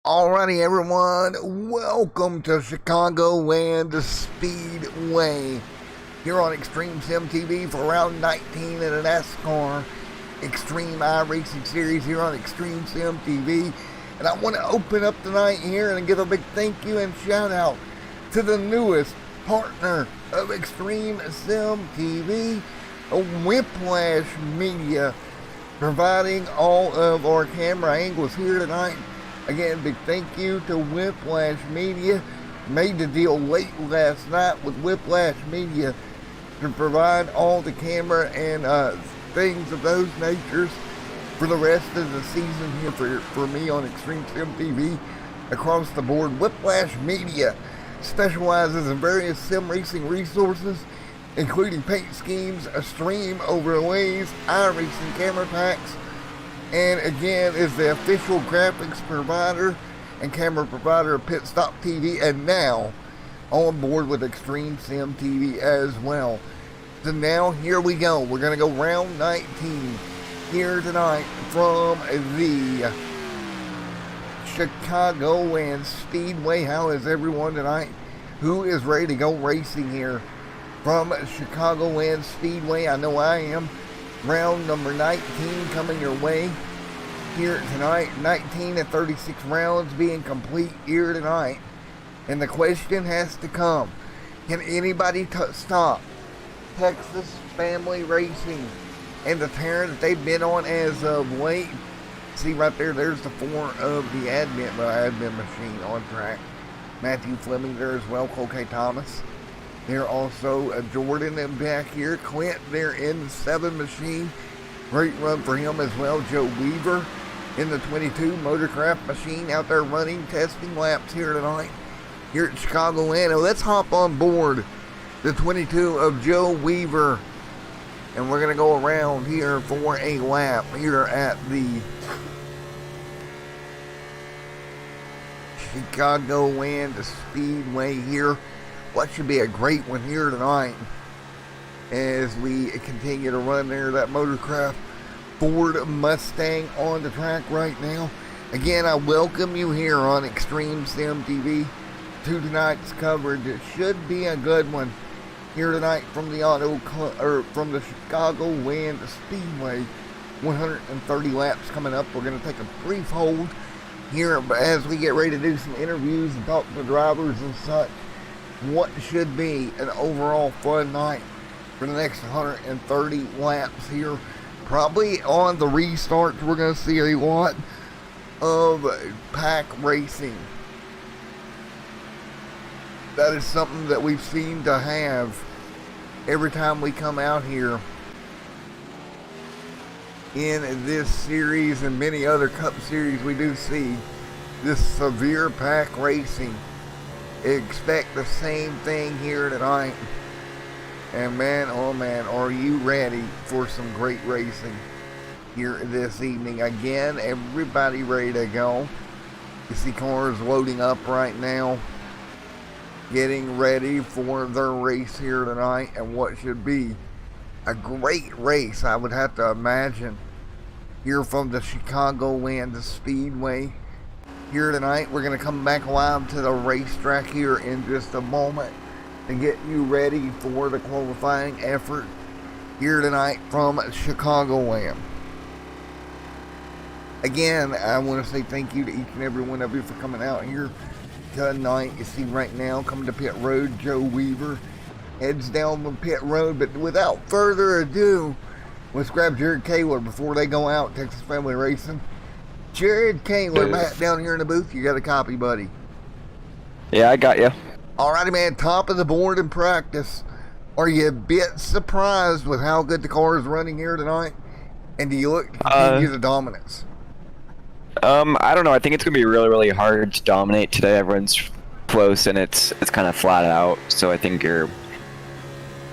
Alrighty everyone, welcome to Chicagoland Speedway here on Xtreme Sim TV for round 19 in the NASCAR Xtreme Iracing series here on Xtreme Sim TV. And I want to open up tonight here and give a big thank you and shout out to the newest partner of Xtreme Sim TV, Whiplash Media, providing all of our camera angles here tonight. Again, big thank you to Whiplash Media. Made the deal late last night with Whiplash Media to provide all the camera and things of those natures for the rest of the season here for me on Xtreme Sim TV across the board. Whiplash Media specializes in various sim racing resources, including paint schemes, stream overlays, iRacing camera packs, and again is the official graphics provider and camera provider of Pit Stop TV, and now on board with Xtreme Sim TV as well. So now here we go. We're going to go round 19 here tonight from the Chicagoland Speedway. How is everyone tonight? Who is ready to go racing here from Chicagoland Speedway? I know I am. Round number 19 coming your way here tonight. 19 of 36 rounds being complete here tonight. And the question has to come, can anybody stop Texas Family Racing and the tear that they've been on as of late? See right there, there's the four of the admin machine on track. Matthew Fleming there as well, Cole K. Thomas. They're also Jordan and back here. Clint there in the 7 machine. Great run for him as well. Joe Weaver in the 22 Motorcraft machine out there running, testing laps here tonight here at Chicagoland. Now let's hop on board the 22 of Joe Weaver, and we're going to go around here for a lap here at the Chicagoland Speedway here. What should be a great one here tonight as we continue to run there. That Motorcraft Ford Mustang on the track right now. Again, I welcome you here on Xtreme Sim TV to tonight's coverage. It should be a good one here tonight from the from the Chicagoland Speedway. 130 laps coming up. We're going to take a brief hold here as we get ready to do some interviews and talk to the drivers and such. What should be an overall fun night for the next 130 laps here. Probably on the restarts, we're going to see a lot of pack racing. That is something that we've seen to have every time we come out here in this series and many other Cup series. We do see this severe pack racing. Expect the same thing here tonight. And man, oh man, are you ready for some great racing here this evening? Again, everybody ready to go. You see cars loading up right now, getting ready for their race here tonight, and what should be a great race, I would have to imagine, here from the Chicagoland Speedway. Here tonight, we're going to come back live to the racetrack here in just a moment and get you ready for the qualifying effort here tonight from Chicagoland. Again, I want to say thank you to each and every one of you for coming out here tonight. You see right now, coming to pit road, Joe Weaver heads down the pit road. But without further ado, let's grab Jared Kaler before they go out, Texas Family Racing. Jared Kaler, Matt down here in the booth. You got a copy, buddy? Yeah, I got you. Alrighty, man. Top of the board in practice. Are you a bit surprised with how good the car is running here tonight? And do you look to continue the dominance? I don't know. I think it's gonna be really, really hard to dominate today. Everyone's close, and it's kind of flat out. So I think I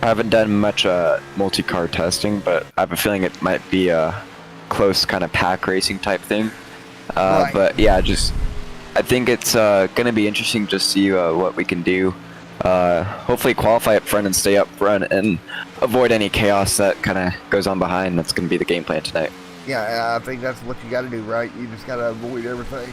haven't done much multi-car testing, but I have a feeling it might be a close kind of pack racing type thing. Right. But yeah, I think it's going to be interesting to see what we can do. Hopefully qualify up front and stay up front and avoid any chaos that kind of goes on behind. That's going to be the game plan tonight. Yeah, I think that's what you got to do, right? You just got to avoid everything.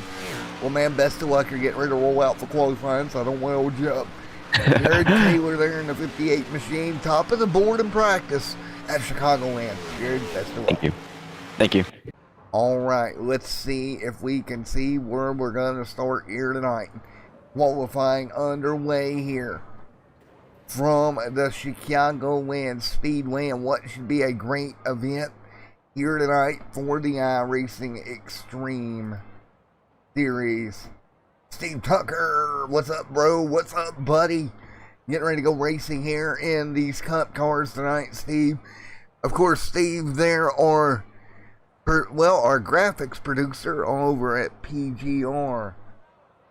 Well, man, best of luck. You're getting ready to roll out for qualifying, so I don't want to hold you up. Jared Taylor there in the 58 machine, top of the board in practice at Chicagoland. Jared, best of luck. Thank you. Thank you. All right, let's see if we can see where we're going to start here tonight. Qualifying underway here from the Chicagoland Speedway, and what should be a great event here tonight for the iRacing Xtreme Series. Steve Tucker, what's up, bro? What's up, buddy? Getting ready to go racing here in these Cup cars tonight, Steve. Of course, Steve, there are, well, our graphics producer over at PGR,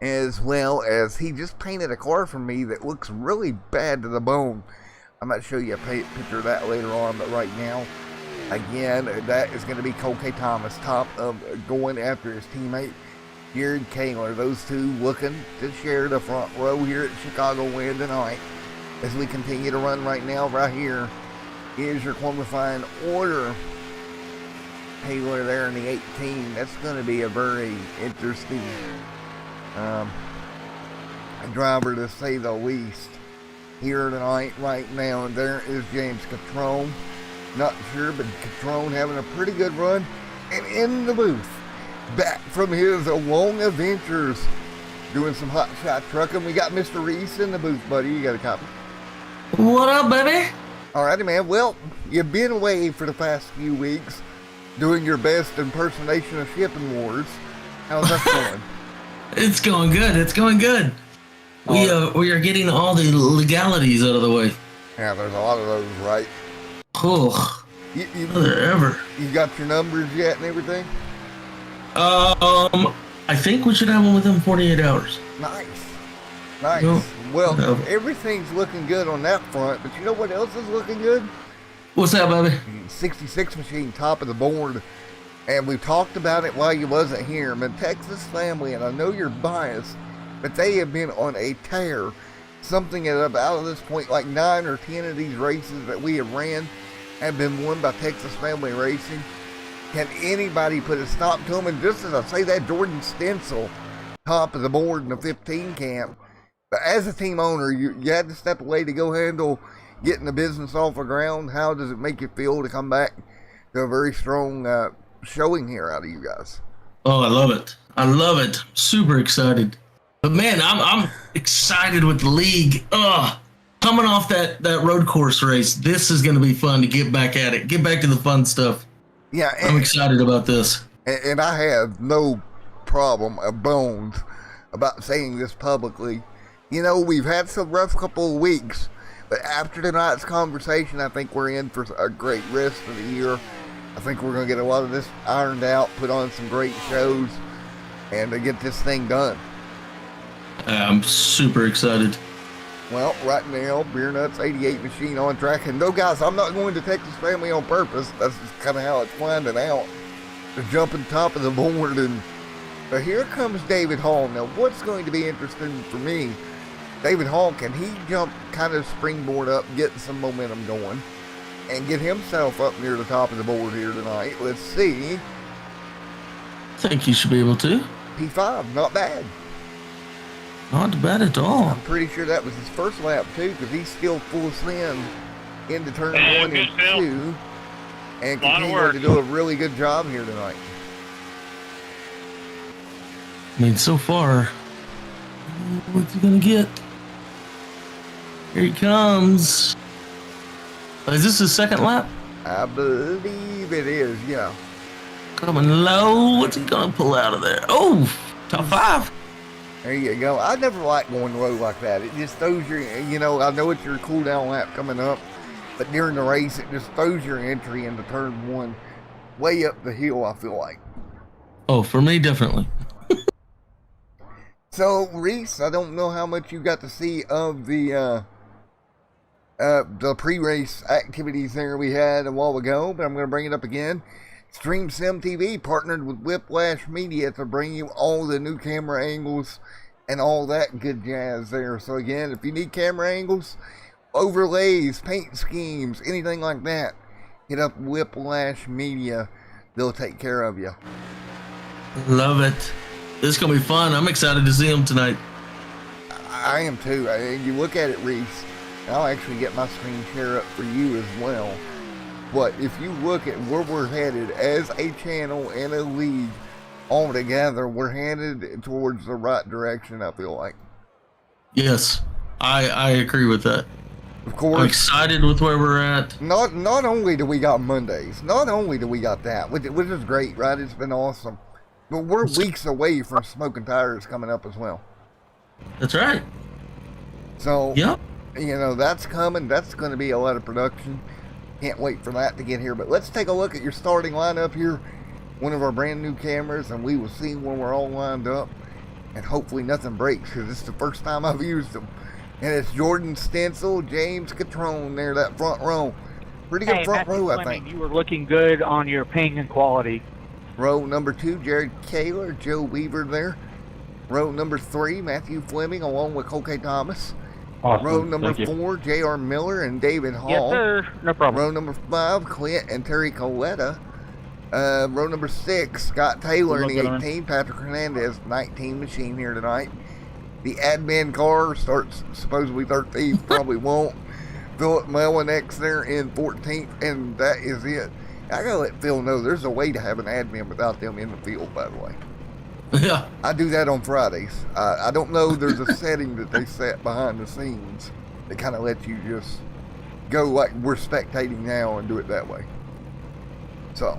as well as he just painted a car for me that looks really bad to the bone. I might show you a picture of that later on, but right now, again, that is going to be Cole K. Thomas, top of going after his teammate, Jared Taylor. Those two looking to share the front row here at Chicagoland tonight. As we continue to run right now, right here is your qualifying order. Taylor there in the 18. That's going to be a very interesting driver, to say the least, here tonight. Right now, and there is James Catrone. Not sure, but Catrone having a pretty good run. And in the booth, back from his long adventures, doing some hot shot trucking, we got Mr. Reese in the booth, buddy. You got a copy? What up, baby? Alrighty, man. Well, you've been away for the past few weeks doing your best impersonation of Shipping Wars. How's that going? It's going good. It's going good. We are getting all the legalities out of the way. Yeah, there's a lot of those, right? Oh, ever. You got your numbers yet and everything? I think we should have one within 48 hours. Nice. Nice. No. Well, everything's looking good on that front, but you know what else is looking good? What's that, baby? 66 machine, top of the board. And we've talked about it while you wasn't here. But Texas family, and I know you're biased, but they have been on a tear. Something at about this point, like 9 or 10 of these races that we have ran have been won by Texas Family Racing. Can anybody put a stop to them? And just as I say that, Jordan Stencil, top of the board in the 15 camp. But as a team owner, you had to step away to go handle getting the business off the ground. How does it make you feel to come back to a very strong showing here out of you guys? Oh, I love it. I love it. Super excited. But man, I'm excited with the league. Coming off that road course race, this is going to be fun to get back at it. Get back to the fun stuff. Yeah, I'm excited about this. And I have no problem of bones about saying this publicly. You know, we've had some rough couple of weeks, but after tonight's conversation, I think we're in for a great rest of the year. I think we're going to get a lot of this ironed out, put on some great shows, and to get this thing done. I'm super excited. Well, right now, Beer Nuts 88 machine on track. And no, guys, I'm not going to Texas Family on purpose. That's just kind of how it's winding out. The jumping top of the board. But here comes David Hall. Now, what's going to be interesting for me, David Hall, can he jump kind of springboard up, get some momentum going, and get himself up near the top of the board here tonight? Let's see. I think he should be able to. P5, not bad. Not bad at all. I'm pretty sure that was his first lap, too, because he's still full send into turn 1 and 2. And continuing to do a really good job here tonight. I mean, so far, what's he going to get? Here he comes. Is this his second lap? I believe it is, yeah. Coming low. What's he going to pull out of there? Oh, top 5. There you go. I never like going low like that. It just throws your, you know, I know it's your cool down lap coming up, but during the race, it just throws your entry into turn 1 way up the hill, I feel like. Oh, for me, definitely. So, Reese, I don't know how much you got to see of the pre-race activities there we had a while ago, but I'm going to bring it up again. Xtreme Sim TV partnered with Whiplash Media to bring you all the new camera angles and all that good jazz there. So again, if you need camera angles, overlays, paint schemes, anything like that, hit up Whiplash Media. they'll take care of you. Love it. This is going to be fun. I'm excited to see them tonight. I am too. You look at it, Reese, and I'll actually get my screen share up for you as well. But if you look at where we're headed as a channel and a league all together, we're headed towards the right direction, I feel like. Yes, I agree with that. Of course. I'm excited with where we're at. Not only do we got Mondays, not only do we got that, which is great, right? It's been awesome. But we're weeks away from Smoking Tires coming up as well. That's right. So, yep. That's coming. That's going to be a lot of production. Can't wait for that to get here. But let's take a look at your starting lineup here. One of our brand new cameras, and we will see when we're all lined up. And hopefully nothing breaks, because it's the first time I've used them. And it's Jordan Stencil, James Catrone there, that front row. Pretty good front row, I think. You were looking good on your ping and quality. Row number 2, Jared Kaler, Joe Weaver there. Row number 3, Matthew Fleming, along with Cole Thomas. Awesome. Row number 4, J.R. Miller and David Hall. Yes, sir. No problem. Row number 5, Clint and Terry Coletta. Row number 6, Scott Taylor in the 18, Patrick Hernandez, 19 machine here tonight. The admin car starts supposedly 13th, probably won't. Philip Melinex there in 14th, and that is it. I gotta let Phil know there's a way to have an admin without them in the field, by the way. Yeah. I do that on Fridays. I don't know, there's a setting that they set behind the scenes that kind of lets you just go like we're spectating now and do it that way. So,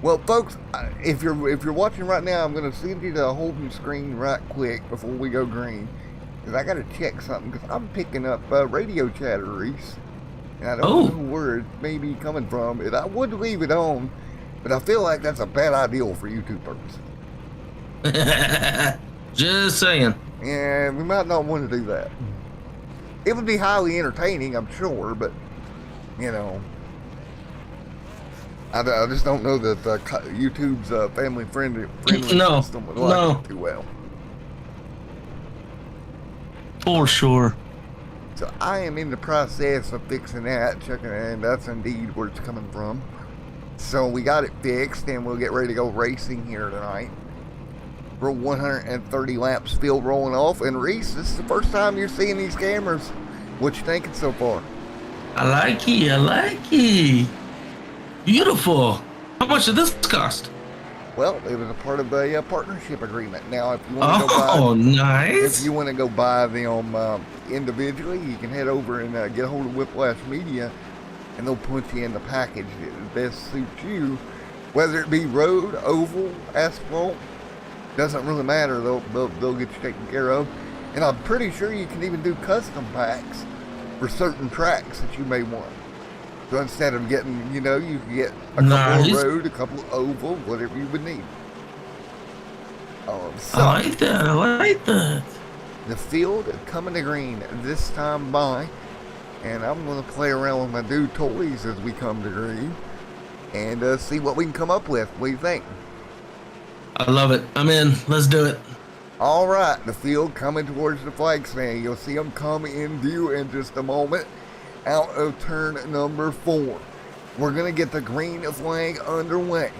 well, folks, if you're watching right now, I'm going to send you the holding screen right quick before we go green, because I got to check something, because I'm picking up radio chatter, Reese, and I don't know where it may be coming from. And I would leave it on, but I feel like that's a bad idea for YouTube purposes. Just saying. Yeah, we might not want to do that. It would be highly entertaining, I'm sure, but I just don't know that YouTube's family friendly system would like it too well. For sure. So I am in the process of fixing that, checking it, and that's indeed where it's coming from. So we got it fixed, and we'll get ready to go racing here tonight. We're 130 laps field rolling off, and Reese, this is the first time you're seeing these cameras. What you thinking so far? I like it. Beautiful. How much did this cost? Well, it was a part of a partnership agreement. Now, if you want to nice. If you want to go buy them individually, you can head over and get a hold of Whiplash Media, and they'll put you in the package that best suits you, whether it be road, oval, asphalt. Doesn't really matter. They'll get you taken care of, and I'm pretty sure you can even do custom packs for certain tracks that you may want. So instead of getting, you can get a couple of road, a couple of oval, whatever you would need. So I like that. The field coming to green this time by, and I'm going to play around with my dude toys as we come to green and see what we can come up with. What do you think? I love it. I'm in. Let's do it. All right, the field coming towards the flag stand. You'll see them come in view in just a moment. Out of turn number 4, we're going to get the green flag underway.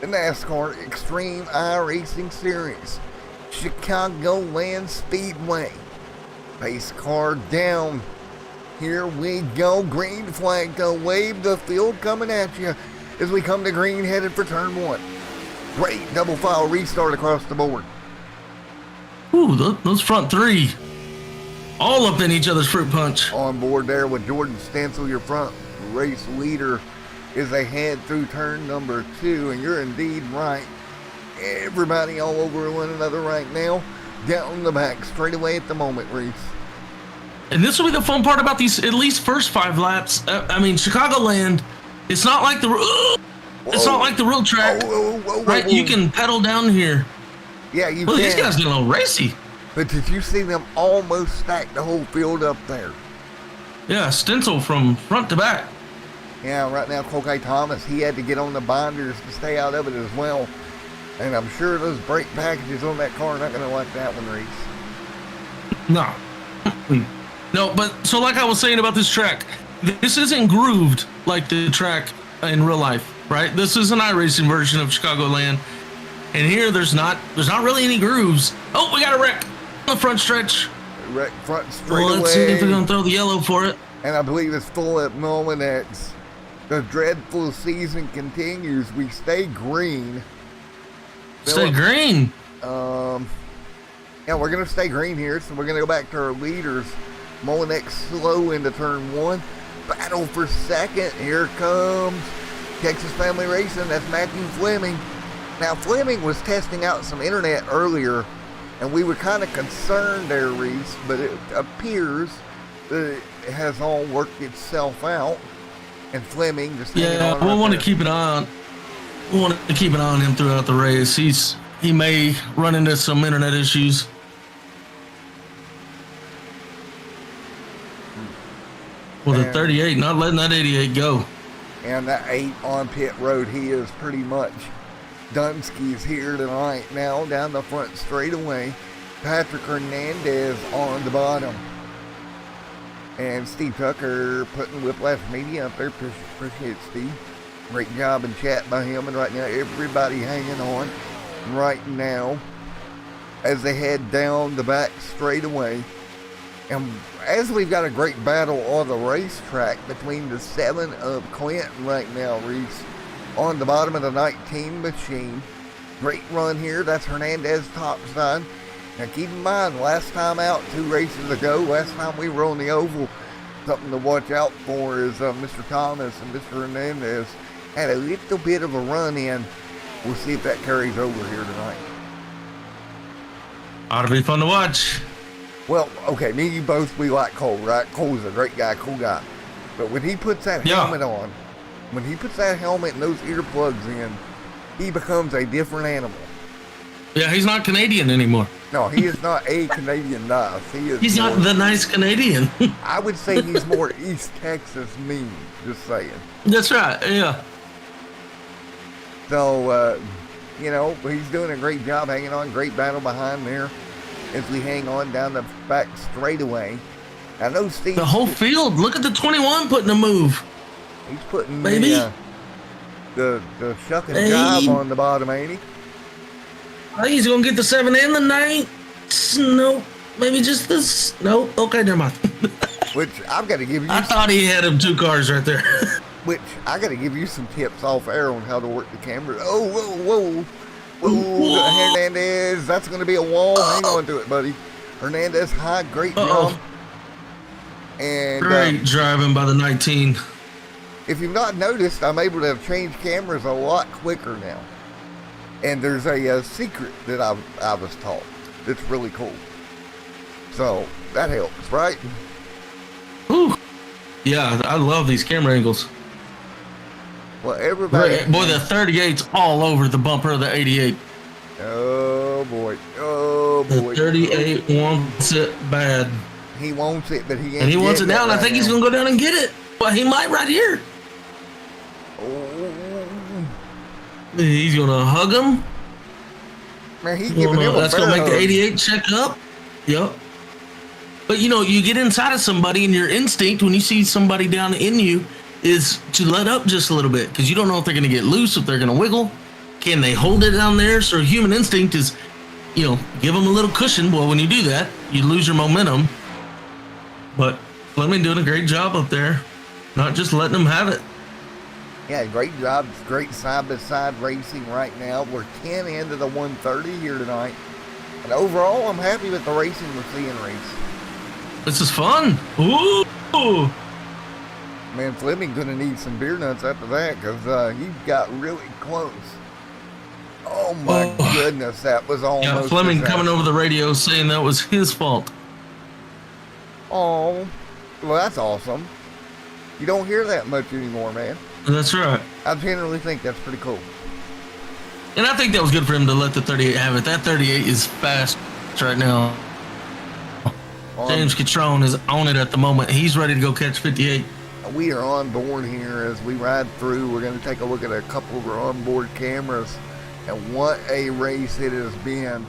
The NASCAR Xtreme Iracing Series, Chicagoland Speedway. Pace car down. Here we go. Green flag to wave. The field coming at you as we come to green, headed for turn 1. Great double file restart across the board. Ooh, those front 3. All up in each other's fruit punch. On board there with Jordan Stencil, your front race leader, is ahead through turn number 2, and you're indeed right. Everybody all over one another right now. Down the back, straight away at the moment, Reese. And this will be the fun part about these, at least first 5 laps. I mean, Chicagoland, it's not like the real track, right? You can pedal down here. Yeah, you can. These guys get a little racy. But did you see them almost stack the whole field up there? Yeah, Stencil from front to back. Yeah, right now, Cole Thomas, he had to get on the binders to stay out of it as well. And I'm sure those brake packages on that car are not going to like that one, Reese. No, but so like I was saying about this track, this isn't grooved like the track in real life. right? This is an iRacing version of Chicagoland. And here there's not really any grooves. Oh, we got a wreck on the front stretch. Wreck front straight Well, let's see if they're gonna throw the yellow for it. And I believe it's full at the moment as the dreadful season continues. We stay green. Stay green. Yeah, we're going to stay green here, so we're going to go back to our leaders. Molinex slow into turn 1. Battle for second. Here comes Texas Family Racing. That's Matthew Fleming. Now, Fleming was testing out some internet earlier, and we were kind of concerned there, Reese, but it appears that it has all worked itself out. And Fleming just we'll want to keep an eye on. We want to keep an eye on him throughout the race. He may run into some internet issues. With a 38, not letting that 88 go. And that 8 on pit road, he is pretty much Dunsky's here tonight now down the front straightaway. Patrick Hernandez on the bottom. And Steve Tucker putting Whiplash Media up there. Appreciate Steve. Great job in chat by him. And right now, everybody hanging on right now as they head down the back straightaway. And as we've got a great battle on the racetrack between the 7 of Clinton right now, Reese, on the bottom of the 19 machine. Great run here. That's Hernandez topside. Now keep in mind, last time out, 2 races ago, last time we were on the oval, something to watch out for is Mr. Thomas and Mr. Hernandez had a little bit of a run in. We'll see if that carries over here tonight. Ought to be fun to watch. Well, okay, me and you both, we like Cole, right? Cole's a great guy, cool guy. But when he puts that helmet on, when he puts that helmet and those earplugs in, he becomes a different animal. Yeah, he's not Canadian anymore. No, he is not a Canadian nice. He's not the nice Canadian. I would say he's more East Texas mean, just saying. That's right, yeah. So, you know, he's doing a great job hanging on. Great battle behind there as we hang on down the back straightaway. I know Steve. The whole field. Look at the 21 putting a move. He's putting the shuck and jive on the bottom, ain't he? I think he's going to get the 7 and the 9. Nope. Maybe just this. Nope. Okay, never mind. Which I've got to give you. I thought he had him 2 cars right there. Which I got to give you some tips off air on how to work the camera. Oh, whoa. Whoa. Hernandez, that's going to be a wall. Hang on to it, buddy. Hernandez, high, great jump. And great driving by the 19. If you've not noticed, I'm able to change cameras a lot quicker now. And there's a secret that I was taught that's really cool. So that helps, right? Ooh. Yeah, I love these camera angles. Well, everybody. Boy, the 38's all over the bumper of the 88. Oh boy. The 38 wants it bad. He wants it, but he ain't. And he wants it down. Right I think he's going to go down and get it. But he might right here. Oh. He's going to hug him. Man, he's giving him a That's going to make the 88 check up. Yep. But, you know, you get inside of somebody and your instinct when you see somebody down in you is to let up just a little bit because you don't know if they're going to get loose, if they're going to wiggle. Can they hold it down there? So human instinct is, you know, give them a little cushion. Well, when you do that, you lose your momentum. But Fleming doing a great job up there, not just letting them have it. Yeah, great job. Great side-by-side racing right now. We're 10 into the 130 here tonight. And overall, I'm happy with the racing we're seeing, Reese. This is fun. Ooh. Man, Fleming going to need some beer nuts after that because he got really close. Oh, my goodness. That was almost. Yeah, Fleming coming over the radio saying that was his fault. Oh, well, that's awesome. You don't hear that much anymore, man. That's right. I generally think that's pretty cool. And I think that was good for him to let the 38 have it. That 38 is fast right now. James Catrone is on it at the moment. He's ready to go catch 58. We are on board here as we ride through. We're going to take a look at a couple of our onboard cameras and what a race it has been.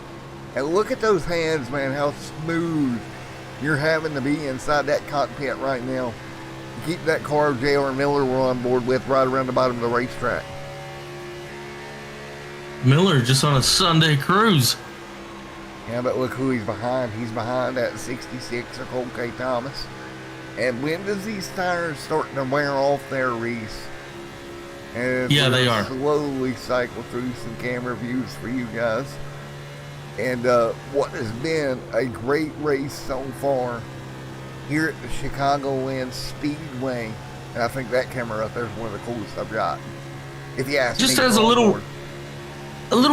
And look at those hands, man, how smooth you're having to be inside that cockpit right now. Keep that car J.R. Miller we're on board with right around the bottom of the racetrack. Miller just on a Sunday cruise. Yeah, but look who he's behind. He's behind that 66 of Cole K. Thomas. And when does these tires starting to wear off there, Reese? And Yeah, they are. Slowly cycle through some camera views for you guys. And what has been a great race so far here at the Chicagoland Speedway. And I think that camera up there is one of the coolest I've got. If you ask me. Just as a little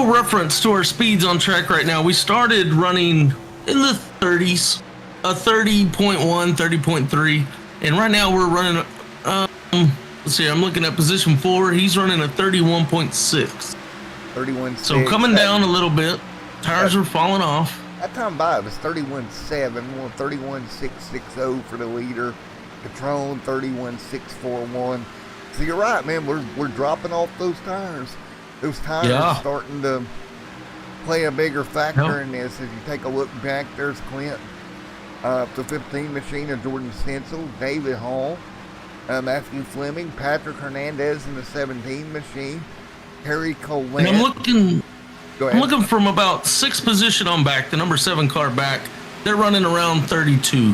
reference to our speeds on track right now, we started running in the 30s, a 30.1, 30.3, and right now we're running, let's see, I'm looking at position 4, he's running a 31.6. 31.6. So coming down a little bit, tires are falling off. That time by it was 31.7, 31.660 for the leader. Patron 31.641. So you're right, man, we're dropping off those tires. Those tires are starting to play a bigger factor in this. As you take a look back, there's Clint, the 15 machine of Jordan Stencil, David Hall, Matthew Fleming, Patrick Hernandez in the 17 machine, Harry Colette. And I'm looking from about 6th position on back, the number 7 car back. They're running around 32.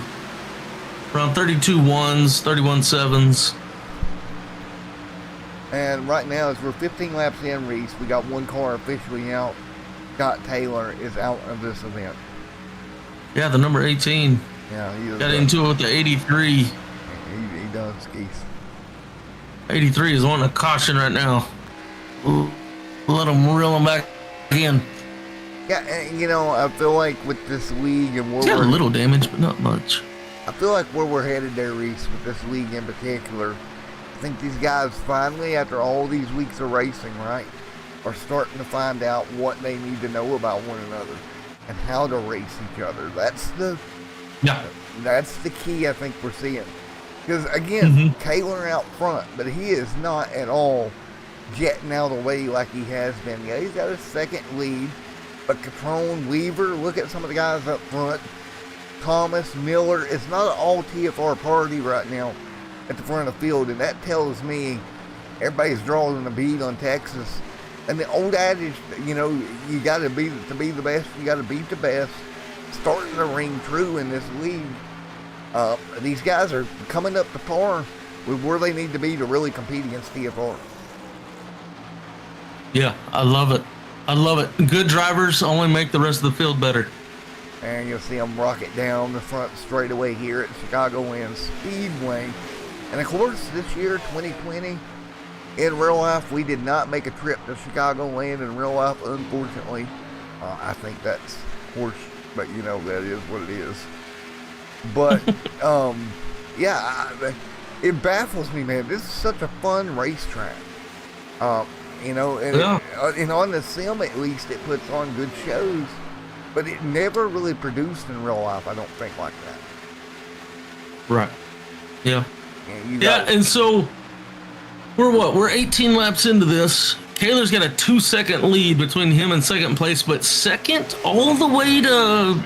Around 32 ones, 31 sevens. And right now, as we're 15 laps in, Reese, we got one car officially out. Scott Taylor is out of this event. Yeah, the number 18. Yeah, he got into it with the 83. He does, Keith. 83 is on a caution right now. Let him reel him back in. Yeah, and I feel like with this league and where He's got a little damage, but not much. I feel like where we're headed there, Reese, with this league in particular, I think these guys finally, after all these weeks of racing, right, are starting to find out what they need to know about one another and how to race each other. That's the key I think we're seeing. Because again, Taylor out front, but he is not at all jetting out of the way like he has been. Yeah, he's got a second lead, but Catrone, Weaver, look at some of the guys up front. Thomas, Miller, it's not an all TFR party right now at the front of the field, and that tells me everybody's drawing a bead on Texas. And the old adage, you got to be the best, you got to beat the best, starting to ring true in this league. These guys are coming up to par with where they need to be to really compete against TFR. Yeah, I love it. I love it. Good drivers only make the rest of the field better. And you'll see them rocket down the front straightaway here at Chicagoland Speedway. And of course, this year, 2020, in real life, we did not make a trip to Chicagoland in real life, unfortunately. I think that's horse, but that is what it is. But, it baffles me, man. This is such a fun racetrack. And on the sim, at least, it puts on good shows. But it never really produced in real life, I don't think, like that. Right. Yeah. And so we're 18 laps into this. Taylor's got a 2-second lead between him and second place, but second all the way to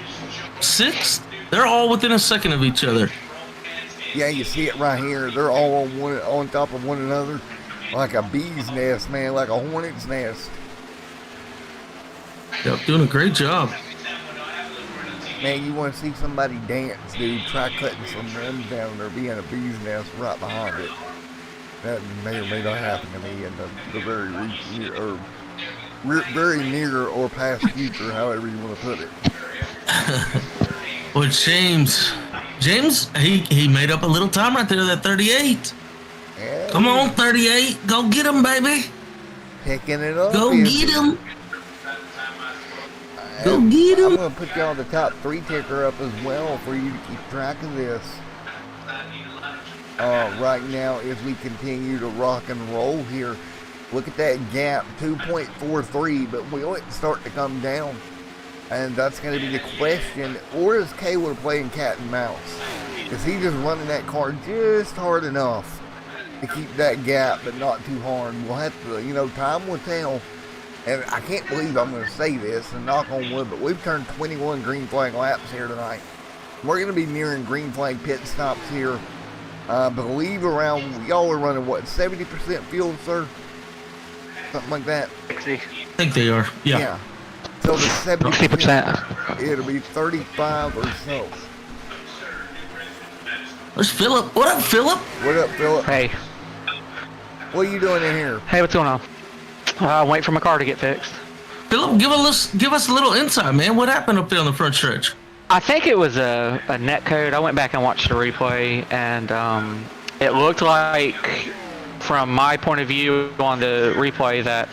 6th, they're all within a second of each other. Yeah, you see it right here. They're all on top of one another like a bee's nest, man, like a hornet's nest. Yep, doing a great job. Man, you want to see somebody dance, dude, try cutting some rims down there, being a bee's nest right behind it. That may or may not happen to me in the very near or past future, however you want to put it. Well, James, he made up a little time right there, that 38. Yeah, come on, 38, go get him, baby. Picking it up. Go get him. Go get him. I'm going to put y'all the top 3 ticker up as well for you to keep track of this. Right now, as we continue to rock and roll here, look at that gap, 2.43, but will it start to come down? And that's going to be the question. Or is Kaler playing cat and mouse? Is he just running that car just hard enough to keep that gap, but not too hard? We'll have to, time will tell. And I can't believe I'm going to say this, and knock on wood, but we've turned 21 green flag laps here tonight. We're going to be nearing green flag pit stops here. Believe around, y'all are running, what, 70% fuel, sir? something like that. 60. I think they are. Yeah. So the 70%, 60%. it'll be 35 or so. There's Philip. What up, Philip? What up, Philip? Hey. What are you doing in here? Hey, what's going on? Wait for my car to get fixed. Philip, give us a little insight, man. What happened up there on the front stretch? I think it was a net code. I went back and watched the replay, and it looked like, from my point of view on the replay, that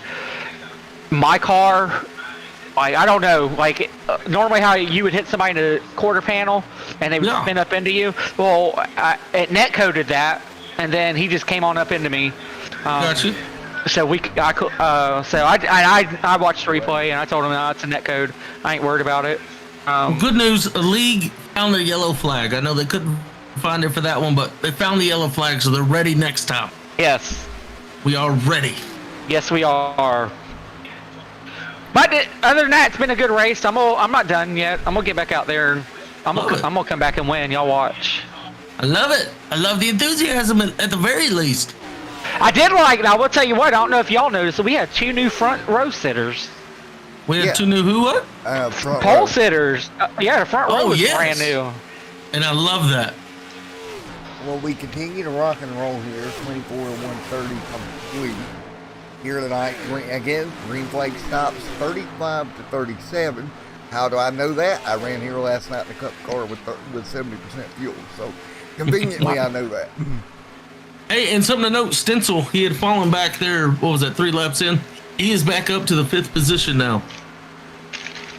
my car, like, I don't know, like, normally how you would hit somebody in the quarter panel and they would spin up into you. Well, it net coded that, and then he just came on up into me. Got you. So I watched the replay and I told him, no, it's a net code. I ain't worried about it. Good news, a league found the yellow flag. I know they couldn't find it for that one, but they found the yellow flag, so they're ready next time. Yes. We are ready. Yes, we are. But other than that, it's been a good race. I'm not done yet. I'm gonna get back out there. I'm gonna come back and win. Y'all watch. I love it. I love the enthusiasm at the very least. I did like. Now, I will tell you what. I don't know if y'all noticed. We had 2 new front row sitters. We had 2 new who what? Front Pole row. sitters. Yeah, the front row was brand new. And I love that. Well, we continue to rock and roll here. 24 to 130 complete here tonight. Again, green flag stops 35 to 37. How do I know that? I ran here last night in a cup car with 70% fuel. So conveniently, I know that. Hey, and something to note, Stencil, he had fallen back there, what was that, 3 laps in? He is back up to the 5th position now.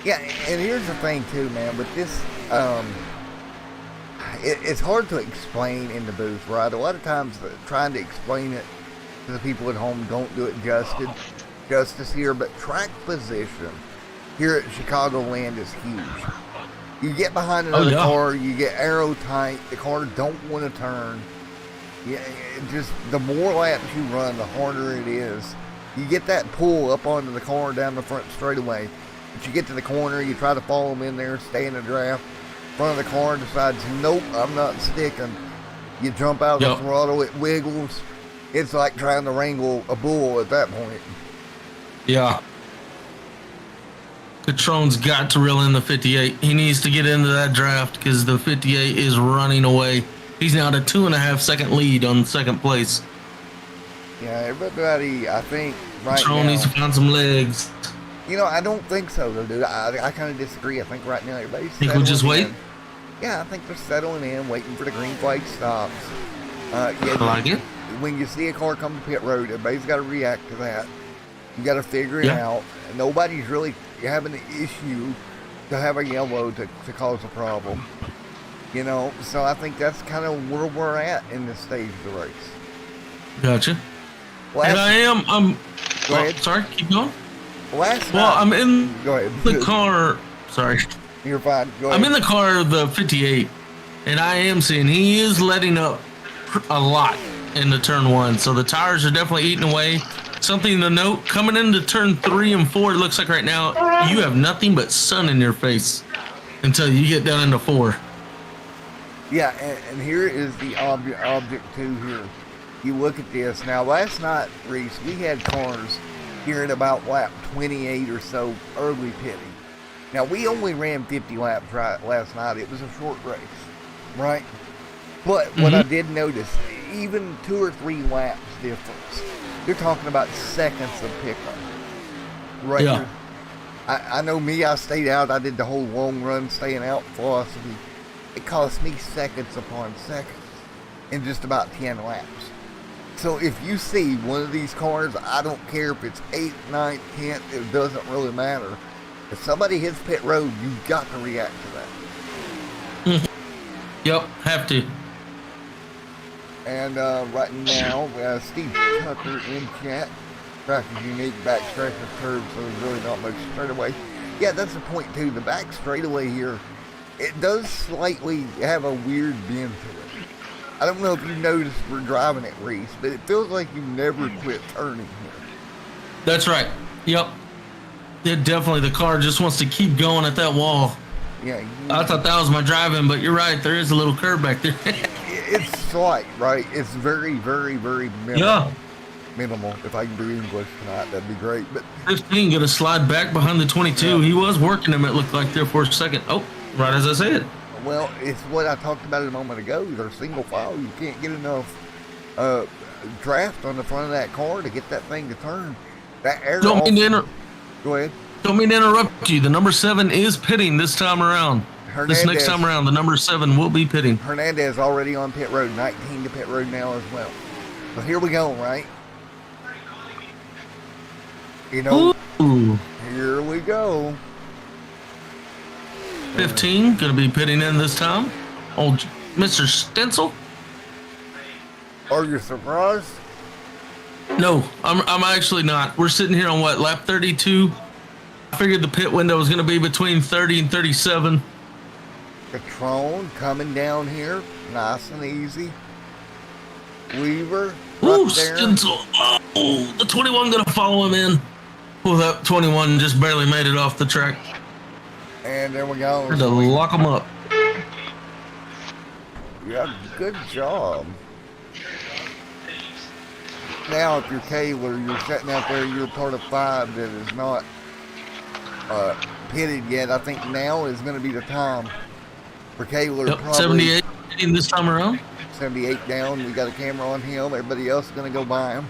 Yeah, and here's the thing too, man. With this, it's hard to explain in the booth, right? A lot of times, trying to explain it to the people at home don't do it justice here. But track position here at Chicagoland is huge. You get behind another car, you get aero tight. The car don't want to turn. Yeah, just the more laps you run, the harder it is. You get that pull up onto the car down the front straightaway. But you get to the corner, you try to follow them in there, stay in the draft. Front of the car decides, nope, I'm not sticking. You jump out of the throttle, it wiggles. It's like trying to wrangle a bull at that point. Yeah. Catron's got to reel in the 58. He needs to get into that draft because the 58 is running away. He's now at a 2.5 second lead on second place. Yeah, everybody, I think, right Catron now, needs to find some legs. You know, I don't think so, though, dude. I kind of disagree. I think right now everybody's Think we'll just wait? Yeah, I think they're settling in, waiting for the green flag stops. I like it. When you see a car come to pit road, everybody's got to react to that. You got to figure it out. Nobody's really having an issue to have a yellow to cause a problem. You know, so I think that's kind of where we're at in this stage of the race. Gotcha. And I'm Go ahead. Sorry, keep going. I'm in Go ahead. the car. Sorry. You're fine. Go ahead. I'm in the car, the 58, and I am seeing he is letting up a lot in the turn 1. So the tires are definitely eating away. Something to note, coming into turn 3 and 4, it looks like right now you have nothing but sun in your face until you get down into 4. Yeah, and here is the object too here. You look at this. Now, last night, Reese, we had cars here at about lap 28 or so, early pitting. Now, we only ran 50 laps last night. It was a short race, right? But what I did notice, even 2 or 3 laps difference, you're talking about seconds of pickup. Right? Yeah. I know me, I stayed out. I did the whole long run staying out philosophy. It cost me seconds upon seconds in just about 10 laps. So if you see one of these cars, I don't care if it's 8th, 9th, 10th, it doesn't really matter. If somebody hits pit road, you've got to react to that. Yep, have to. And right now, Steve Tucker in chat. Track is unique, back stretch is curved, so there's really not much straightaway. Yeah, that's the point too. The back straightaway here, it does slightly have a weird bend to it. I don't know if you noticed we're driving it, Reese, but it feels like you never quit turning here. That's right. Yep. It definitely, the car just wants to keep going at that wall. Yeah. I thought that was my driving, but you're right. There is a little curve back there. It's slight, right? It's very, very, very minimal. Yeah. minimal. If I can do English tonight, that'd be great. But 15 going to slide back behind the 22. Yeah. He was working him, it looked like, there for a second. Oh, right as I said. well, it's what I talked about a moment ago. They're single file. You can't get enough draft on the front of that car to get that thing to turn. That air. Don't mean to Go ahead. Don't mean to interrupt you. The number 7 is pitting this time around. This next time around, the number 7 will be pitting. Hernandez already on pit road. 19 to pit road now as well. But here we go, right? You know, Ooh. here we go. 15 going to be pitting in this time. Old Mr. Stencil. Are you surprised? No, I'm actually not. We're sitting here on what, lap 32? I figured the pit window was going to be between 30 and 37. Patron coming down here, nice and easy. Weaver, Ooh, up there. Stencil. Oh, the 21 going to follow him in. Oh, that 21 just barely made it off the track. And there we go. Had to lock him up. Yeah, good job. Now, if you're Kaler, you're sitting out there, you're part of 5 that is not pitted yet. I think now is going to be the time for Kaler. Yep, Probably 78 pitting this time around. 78 down. We got a camera on him. Everybody else is going to go by him.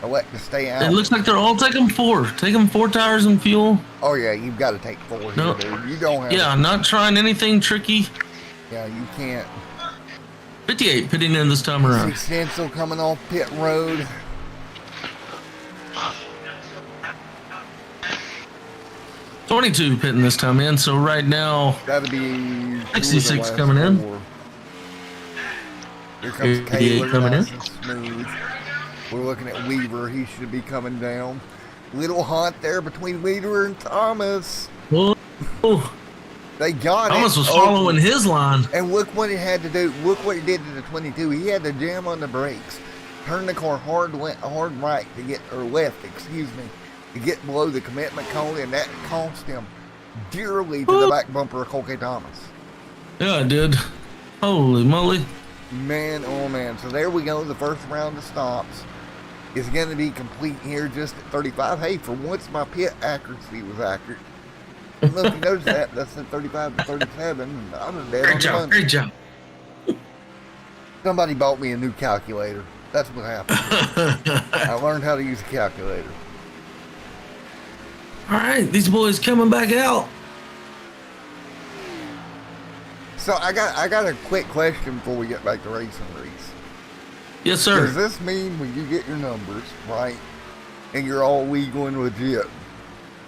I let to stay out. It looks like they're all taking 4. Taking 4 tires and fuel. Oh yeah, you've got to take 4 here, No. dude. You don't have. Yeah, not trying anything tricky. Yeah, you can't. 58 pitting in this time around. Stencil coming off pit road. $22 pitting this time in, so right now That'll be 66 coming in. 4. Here comes 88 Kaler coming in. nice and smooth. We're looking at Weaver. He should be coming down. Little hunt there between Weaver and Thomas. Oh, They got it. Thomas was open. following his line. And look what he had to do. Look what he did to the 22. He had to jam on the brakes, turn the car hard right to get, or left, excuse me, to get below the commitment cone, and that cost him dearly to the back bumper of Colgate Thomas. Yeah, I did. Holy moly. Man, oh man. So there we go. The first round of stops is going to be complete here just at 35. Hey, for once my pit accuracy was accurate. I don't know if you noticed that. That's at 35 to 37. I was dead on Great the job, money. great job. Somebody bought me a new calculator. That's what happened. I learned how to use a calculator. All right, these boys coming back out. So I got a quick question before we get back to racing, Reese. Yes, sir. Does this mean when you get your numbers, right, and you're all legal and legit,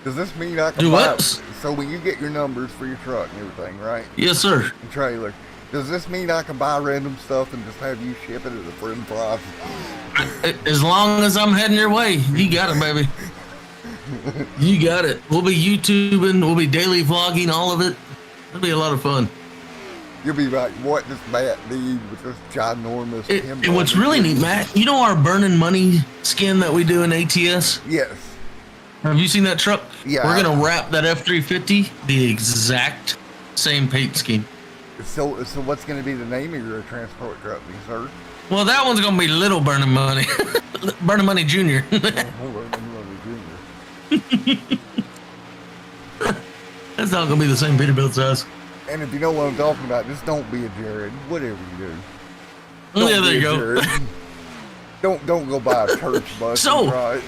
does this mean I can Do buy? what? So when you get your numbers for your truck and everything, right, Yes, sir. and trailer, does this mean I can buy random stuff and just have you ship it at a friend price? As long as I'm heading your way, you got it, baby. You got it. We'll be YouTubing, we'll be daily vlogging, all of it. It'll be a lot of fun. You'll be like, what does Matt need with this ginormous And what's really neat, Matt, you know our burning money skin that we do in ATS? Yes. Have you seen that truck? Yeah. We're going to wrap that F-350 the exact same paint scheme. So what's going to be the name of your transport company, sir? Well, that one's going to be Little Burning Money. Burning Money Jr. That's not going to be the same Peterbilt size. And if you know what I'm talking about, just don't be a Jared. Whatever you do. Oh, yeah, Don't there be you a go. Jared. don't go buy a church bus. So- right.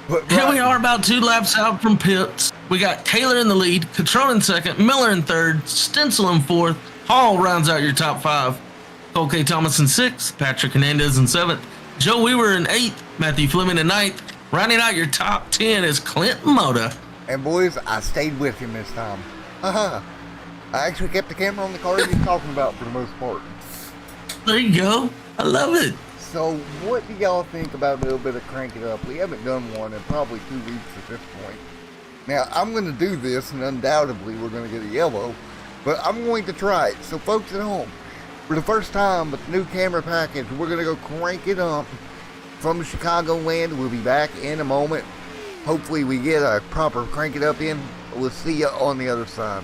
But Here we right, are about 2 laps out from pits. We got Taylor in the lead, Catrone in second, Miller in third, Stencil in fourth. Hall rounds out your top 5. Cole K. Thomas in 6th, Patrick Hernandez in 7th, Joe Weaver in 8th, Matthew Fleming in 9th. Rounding out your top 10 is Clint Moda. And boys, I stayed with him this time. I actually kept the camera on the car he's talking about for the most part. There you go. I love it. So what do y'all think about a little bit of Crank It Up? We haven't done one in probably 2 weeks at this point. Now, I'm going to do this, and undoubtedly we're going to get a yellow, but I'm going to try it. So folks at home, for the first time with the new camera package, we're going to go crank it up from Chicagoland. We'll be back in a moment. Hopefully we get a proper Crank It Up in. We'll see you on the other side.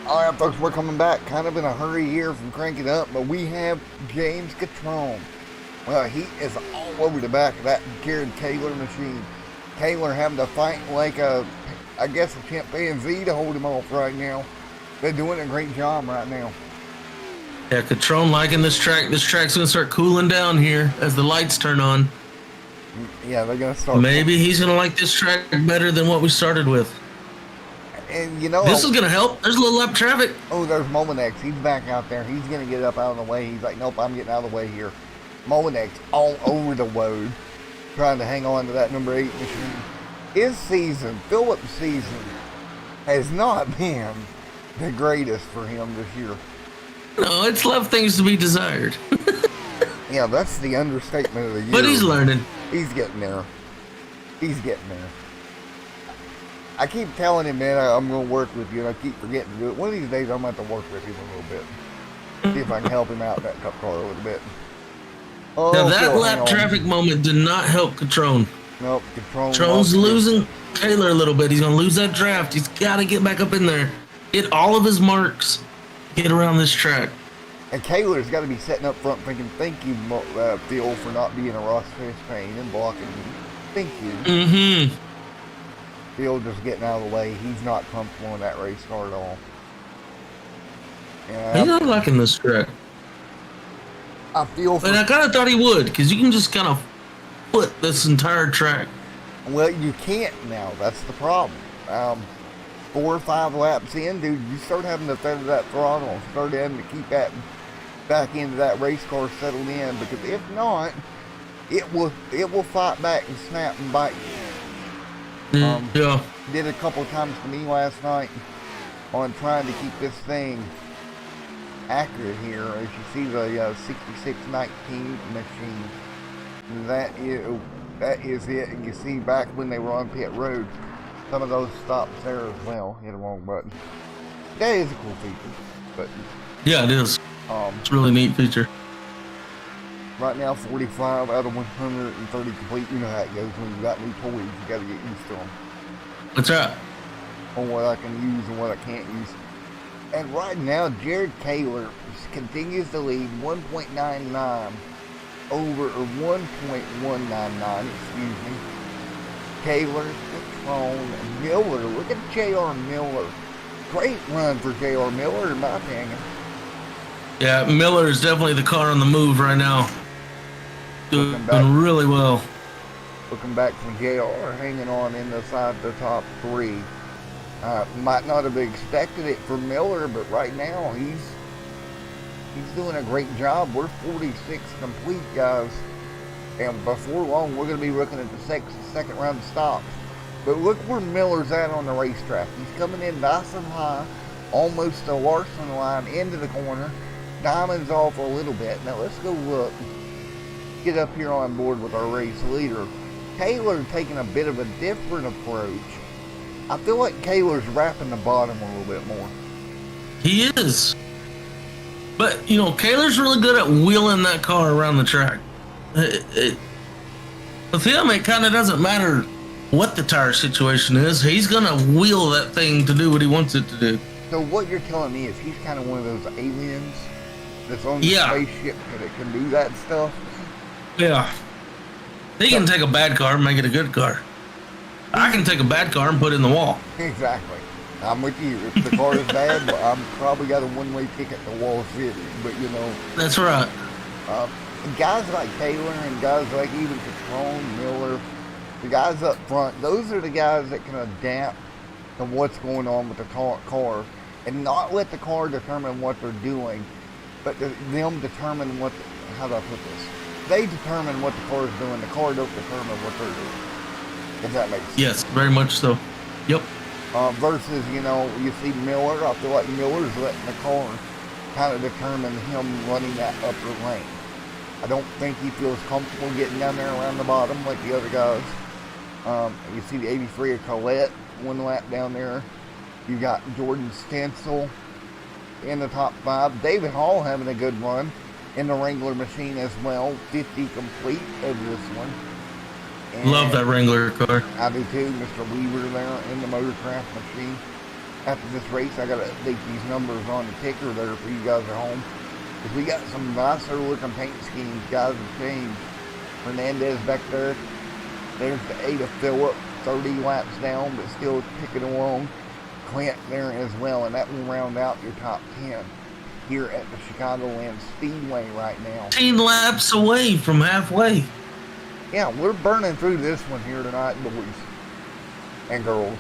All right, folks, we're coming back kind of in a hurry here from cranking up, but we have James Xtreme. Well, he is all over the back of that Jared Kaler machine. Kaler having to fight like I guess a chimpanzee to hold him off right now. They're doing a great job right now. Yeah, Catrone liking this track. This track's gonna start cooling down here as the lights turn on. Yeah, they're gonna start. Maybe he's gonna like this track better than what we started with. And you know, This is gonna help. There's a little lap traffic. oh, there's Mominex. He's back out there. He's gonna get up out of the way. He's like, nope, I'm getting out of the way here. Mominex all over the road, trying to hang on to that number 8 machine. His season, Philip's season, has not been the greatest for him this year. No, it's left things to be desired. Yeah, that's the understatement of the year. But he's learning. He's getting there. He's getting there. I keep telling him, man, I'm going to work with you, and I keep forgetting to do it. One of these days, I'm going to have to work with him a little bit. See if I can help him out in that cup car a little bit. Oh, Now that Phil, hang lap on. traffic moment did not help Catrone. Nope, Catrone's losing Taylor a little bit. He's gonna lose that draft. He's gotta get back up in there. Get all of his marks. Get around this track. And Kaler's got to be sitting up front thinking, thank you, Phil, for not being a Ross Fishbane and blocking me. Thank you. Mm-hmm. Phil just getting out of the way. He's not comfortable in that race car at all. He's And not liking this track. I feel for... And I kind of thought he would, because you can just kind of foot this entire track. Well, you can't now. That's the problem. 4 or 5 laps in, dude, you start having to feather that throttle and start having to keep that back into that race car settled in, because if not, it will fight back and snap and bite you. Yeah. Did a couple of times to me last night on trying to keep this thing accurate here. As you see the 6619 machine, that is it. And you see back when they were on pit road, some of those stops there as well. Hit the wrong button. That is a cool feature, but Yeah, it is. It's a really neat feature. right now 45 out of 130 complete. You know how it goes when you got new toys. You got to get used to them. What's that? On what I can use and what I can't use. And right now, Jared Kaler continues to lead 1.99 over, or 1.199, excuse me. Kaler, Xtreme, Miller. Look at J.R. Miller. Great run for J.R. Miller, in my opinion. Yeah, Miller is definitely the car on the move right now. Doing Looking back. really well. Looking back from J.R. hanging on inside the top 3. Might not have expected it for Miller, but right now he's doing a great job. We're 46 complete, guys, and before long we're going to be looking at the second round of stops. But look where Miller's at on the racetrack. He's coming in nice and high, almost the Larson line into the corner. Diamond's off a little bit. Now let's go look. Get up here on board with our race leader. Kaler taking a bit of a different approach. I feel like Kaler's wrapping the bottom a little bit more. He is. But, you know, Kaler's really good at wheeling that car around the track. With him, it kind of doesn't matter what the tire situation is. He's going to wheel that thing to do what he wants it to do. So what you're telling me is he's kind of one of those aliens that's on the spaceship that can do that stuff? Yeah. He can take a bad car and make it a good car. I can take a bad car and put it in the wall. Exactly. I'm with you. If the car is bad, well, I'm probably got a one-way ticket to Wall City. But, you know, That's right. guys like Taylor and guys like even Xtreme, Miller, the guys up front, those are the guys that can adapt to what's going on with the car and not let the car determine what they're doing, but them determine how do I put this? They determine what the car is doing. The car don't determine what they're doing. If that makes sense. Yes, very much so. Yep. Versus, you know, you see Miller, I feel like Miller's letting the car kind of determine him running that upper lane. I don't think he feels comfortable getting down there around the bottom like the other guys. You see the 83 of Colette, 1 lap down there. You got Jordan Stencil in the top 5. David Hall having a good run in the Wrangler machine as well. 50 complete of this one. And Love that Wrangler car. I do too. Mr. Weaver there in the Motorcraft machine. after this race, I gotta update these numbers on the ticker there for you guys at home. Because we got some nicer looking paint schemes, guys have changed. Hernandez back there. There's the Ada Phillip, 30 laps down, but still ticking along. Clint there as well, and that will round out your top 10 here at the Chicagoland Speedway right now. 10 laps away from halfway. Yeah, we're burning through this one here tonight, boys and girls.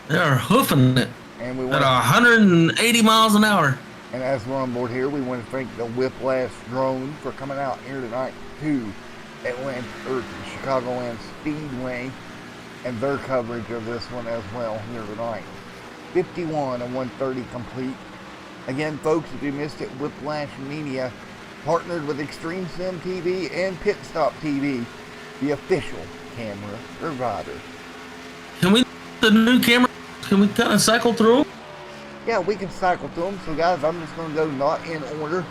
They're hoofing it And we at want, 180 miles an hour. and as we're on board here, we want to thank the Whiplash Drone for coming out here tonight to Atlanta, or Chicagoland Speedway, and their coverage of this one as well here tonight. 51 and 130 complete. Again, folks, if you missed it, Whiplash Media partnered with Xtreme Sim TV and Pit Stop TV, the official camera provider. Can we the new camera? Can we kind of cycle through? Yeah, we can cycle through them. So, guys, I'm just going to go not in order.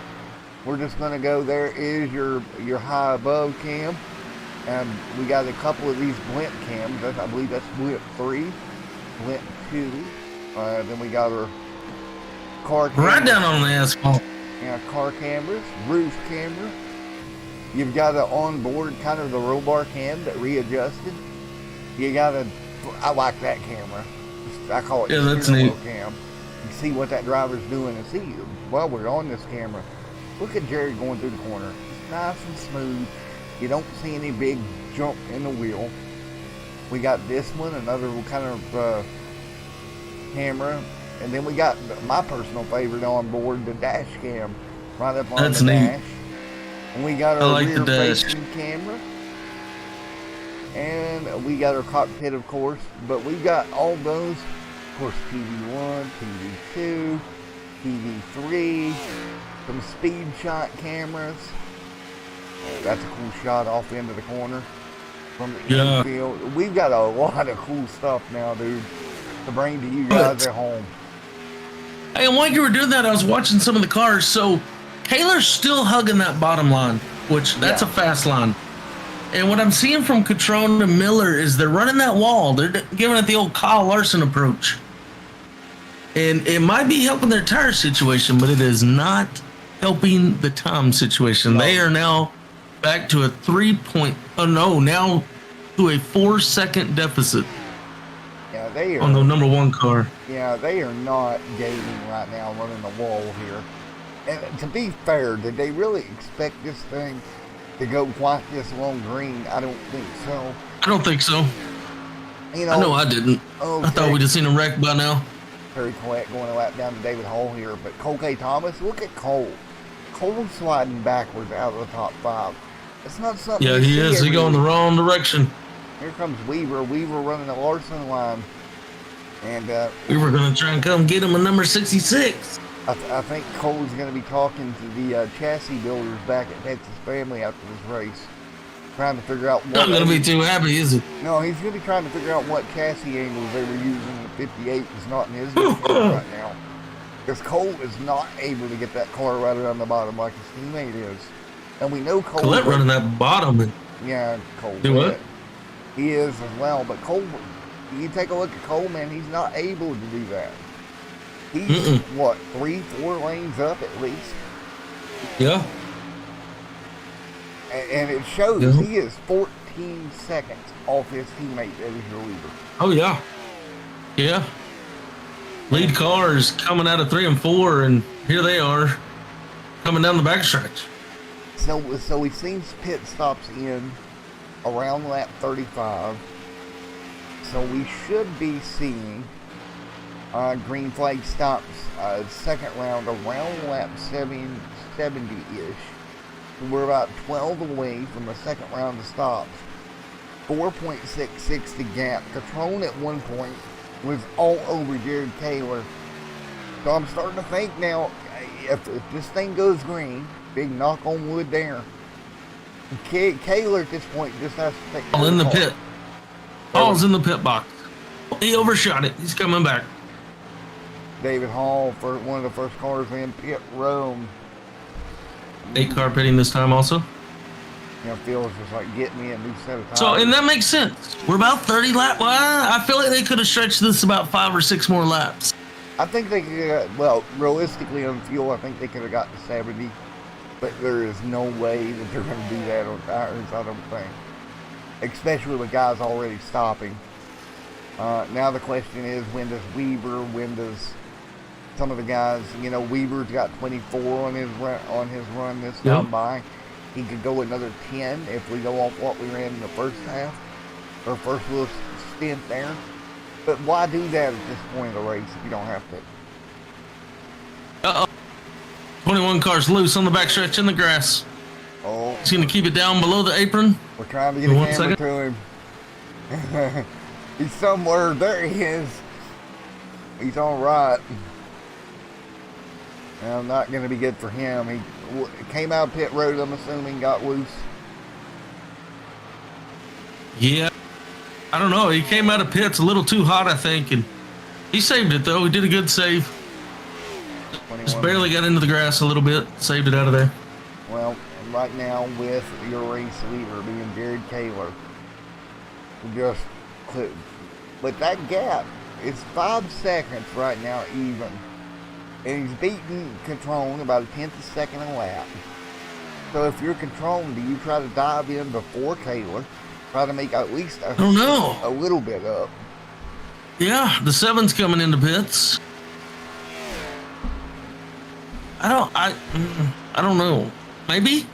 We're just going to go, there is your high above cam. And we got a couple of these blimp cams. I believe that's blimp 3, blimp 2. Then we got our car cameras. Right down on the asphalt. Yeah, car cameras, roof camera. You've got an onboard kind of the roll bar cam that readjusted. You got a, I like that camera. I call it Yeah, that's steering neat. wheel cam. You see what that driver's doing and see while we're on this camera. Look at Jared going through the corner. It's nice and smooth. You don't see any big jump in the wheel. We got this one, another kind of camera. And then we got my personal favorite on board, the dash cam, right up on That's the neat. dash. And we got I our like the rear dash. facing camera. And we got our cockpit, of course. But we got all those, of course, TV1, TV2, TV3, some speed shot cameras. That's a cool shot off into the corner from the Yeah. infield. We've got a lot of cool stuff now, dude, to bring to you guys at home. Hey, and while you were doing that, I was watching some of the cars. So Taylor's still hugging that bottom line, which that's Yeah. a fast line. And what I'm seeing from Catrone and Miller is they're running that wall. They're giving it the old Kyle Larson approach. And it might be helping their tire situation, but it is not helping the time situation. No. They are now back to a 4-second deficit Yeah, they are. on the number one car. Yeah, they are not gaining right now, running the wall here. And to be fair, did they really expect this thing to go quite this long green? I don't think so. I don't think so. You know, I know I didn't. I thought we'd have seen a wreck by now. Very quiet going a lap down to David Hall here. But Cole K. Thomas, look at Cole. Cole's sliding backwards out of the top 5. It's not something. Yeah, you he see is. He every going the week. wrong direction. Here comes Weaver. Weaver running the Larson line. And We were going to try and come get him a number 66. I think Cole's going to be talking to the chassis builders back at Texas Family after this race, trying to figure out what. Not going to be too happy, is he? No, he's going to be trying to figure out what chassis angles they were using. The 58 is not in his defense right now, because Cole is not able to get that car right around the bottom like his teammate is, and we know Cole. Colette running that bottom. And Yeah, Cole. Do what? He is as well, but Cole. You take a look at Cole, man. He's not able to do that. He's what, 3-4 lanes up at least, yeah. and it shows. Yeah. He is 14 seconds off his teammate that is your leader. Oh, yeah. Yeah. Lead cars coming out of 3 and 4, and here they are coming down the backstretch. So we've seen pit stops in around lap 35. So we should be seeing green flag stops second round around lap 70-ish. We're about 12 away from the second round of stops. 4.66 the gap. Catrone at one point was all over Jared Taylor. So I'm starting to think now, if this thing goes green, big knock on wood there, Taylor at this point just has to take All in the call. pit. Paul's in the pit box. He overshot it. He's coming back. David Hall for one of the first cars in pit row. 8 car pitting this time also. You know, feels just like get me a new set of tires. So, and that makes sense. We're about 30 laps. Well, I feel like they could have stretched this about 5 or 6 more laps. I think they could, well, realistically on fuel, I think they could have got to 70, but there is no way that they're going to do that on tires, I don't think. Especially with guys already stopping. Now the question is, when does Weaver, when does some of the guys, you know, Weaver's got 24 on his run this time by. He could go another 10 if we go off what we ran in the first half, or first little stint there. But why do that at this point of the race if you don't have to? Uh-oh. 21 cars loose on the backstretch in the grass. Oh. He's going to keep it down below the apron. We're trying to get a camera to him. He's somewhere. There he is. He's all right. Well, not going to be good for him. He came out of pit road, I'm assuming, got loose. Yeah. I don't know. He came out of pits a little too hot, I think, and he saved it, though. He did a good save. 21. Just barely got into the grass a little bit. Saved it out of there. Well, right now with your race leader being Jared Kaler, just but that gap is 5 seconds right now even, and he's beating Catrone about a 10th of a second a lap. So if you're Catrone, do you try to dive in before Kaler, try to make at least a little bit up? Yeah, the 7's coming into pits. I don't know. Maybe?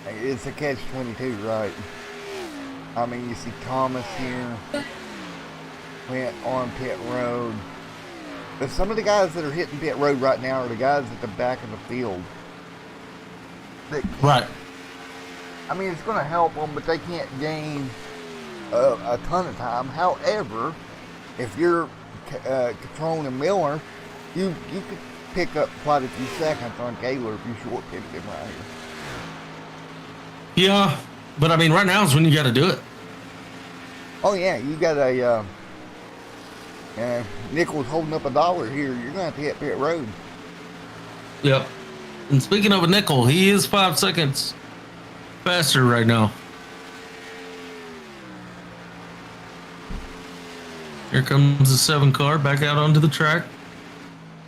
It's a catch-22, right? I mean, you see Thomas here went on pit road. But some of the guys that are hitting pit road right now are the guys at the back of the field. Right. I mean, it's going to help them, but they can't gain a ton of time. However, if you're Catrone and Miller, you could pick up quite a few seconds on Kaler if you short-pitted him right here. Yeah, but I mean, right now is when you got to do it. Oh yeah, you got a Nichols holding up $1 here. You're gonna have to hit pit road. Yep. And speaking of a nickel, he is 5 seconds faster right now. Here comes the 7 car back out onto the track.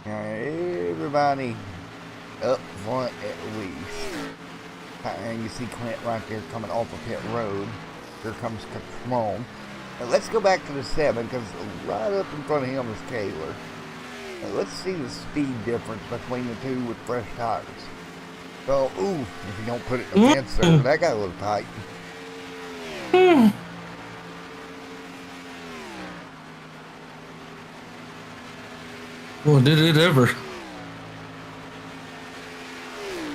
Everybody up front at least. And you see Clint right there coming off of pit road. Here comes Catrone. Now let's go back to the 7, because right up in front of him is Kaler. Now let's see the speed difference between the two with fresh tires. So, ooh, if you don't put it in the fence there, that got a little tight. Well, did it ever?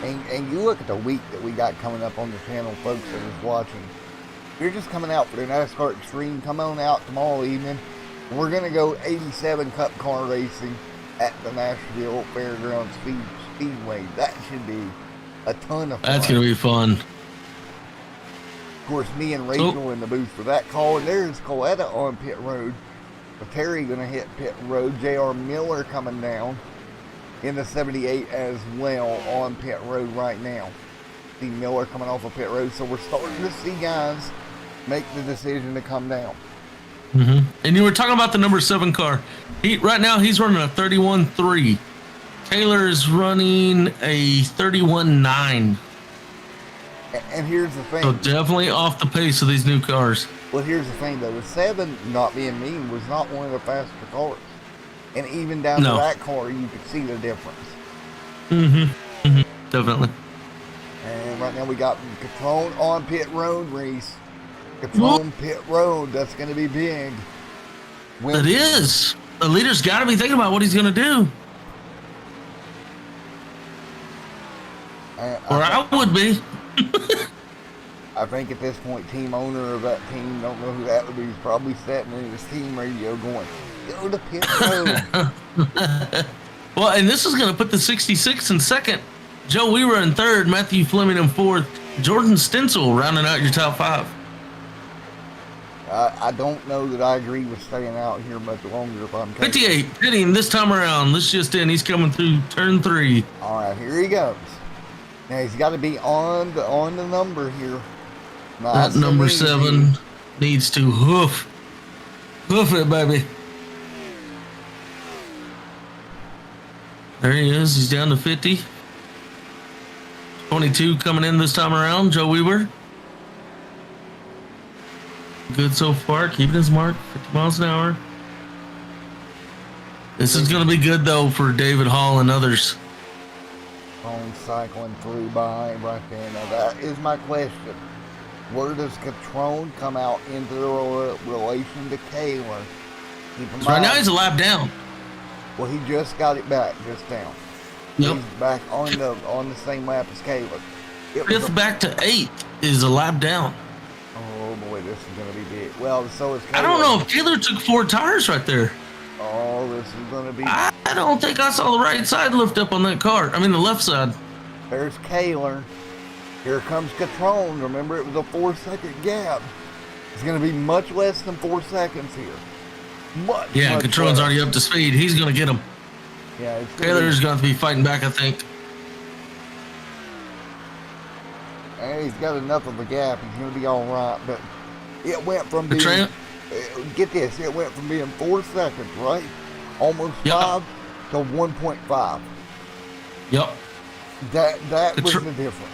And you look at the week that we got coming up on the channel, folks that is watching. You're just coming out for the NASCAR Extreme. Come on out tomorrow evening. We're going to go 87 Cup car racing at the Nashville Fairgrounds Speedway. That should be a ton of fun. That's going to be fun. Of course, me and Rachel in the booth for that call. And there's Coletta on pit road. But Terry going to hit pit road. J.R. Miller coming down in the 78 as well on pit road right now. See Miller coming off of pit road. So we're starting to see guys make the decision to come down. Mm-hmm. And you were talking about the number 7 car. Right now he's running a 31.3. Taylor's running a 31.9. And here's the thing. So definitely off the pace of these new cars. Well, here's the thing though. The 7, not being mean, was not one of the faster cars. And even down to that car, you could see the difference. Mm-hmm. Mm-hmm. Definitely. And right now we got Catrone on pit road, Reese. Catrone pit road. That's going to be big. It is. The leader's got to be thinking about what he's going to do. Or I would be. I think at this point, team owner of that team, don't know who that would be, is probably sitting in his team radio going, go to pit road. Well, and this is going to put the 66 in second. Joe Weaver in third, Matthew Fleming in fourth, Jordan Stencil rounding out your top 5. I don't know that I agree with staying out here much longer if I'm 58, hitting this time around. Let's just in. He's coming through turn 3. All right, here he goes. Now he's got to be on the number here. That Nice number and easy. 7 needs to hoof it, baby. There he is. He's down to 50. 22 coming in this time around. Joe Weaver. Good so far. Keeping his mark. 50 miles an hour. This is going to be good, though, for David Hall and others. On cycling through by right there. Now that is my question. Where does Catrone come out into the relation to Kaler? Keep in So right now mind- he's a lap down. Well, he just got it back just now. Yep. He's back on the same lap as Kaler. It was Fifth back to 8th is a lap down. oh boy, this is gonna be big. Well, so is Kaler. I don't know if Taylor took 4 tires right there. Oh, this is gonna be. I don't think I saw the right side lift up on that car. I mean, the left side. There's Kaler. Here comes Catrone. Remember, it was a 4-second gap. It's going to be much less than 4 seconds here. Much. Yeah, much Catrone's less. already up to speed. He's going to get him. Yeah, it's gonna Taylor's going to be fighting back, I think. and he's got enough of a gap. He's going to be all right. But it went from being. Catrone? Get this. It went from being 4 seconds, right? Almost Yep. 5 to 1.5. Yep. That was the difference.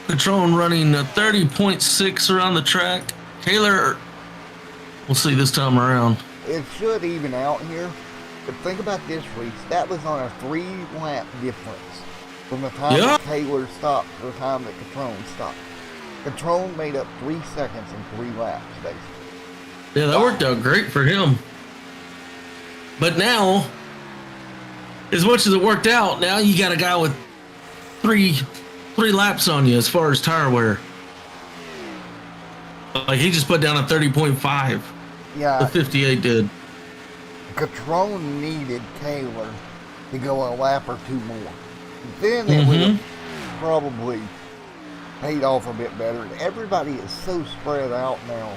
Catrone running a 30.6 around the track. Taylor, we'll see this time around. It should even out here. But think about this, Reese. That was on a 3-lap difference from the time Yeah. that Taylor stopped to the time that Catrone stopped. Catrone made up 3 seconds in 3 laps, basically. Yeah, that worked out great for him. But now, as much as it worked out, now you got a guy with three laps on you as far as tire wear. Like, he just put down a 30.5. Yeah, The 58 did. Catrone needed Taylor to go a lap or 2 more. Then it would have probably paid off a bit better. Everybody is so spread out now.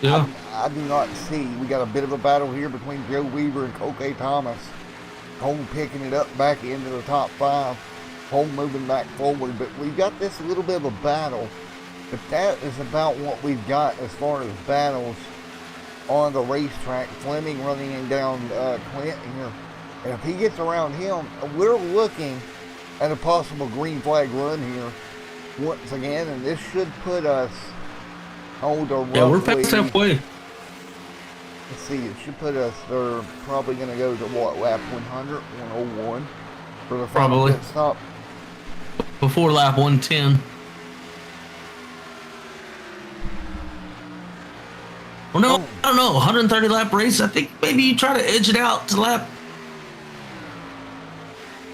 Yeah. I do not see. We got a bit of a battle here between Joe Weaver and Coke Thomas. Cole picking it up back into the top 5. Cole moving back forward. But we've got this little bit of a battle. But that is about what we've got as far as battles on the racetrack. Fleming running down Clint here. And if he gets around him, we're looking at a possible green flag run here once again. And this should put us on the Yeah, we're past halfway. Let's see, it should put us, they're probably going to go to what, lap 100, 101 for the final Probably. pit stop. Before lap 110. Well, no, I don't know. 130 lap race. I think maybe you try to edge it out to lap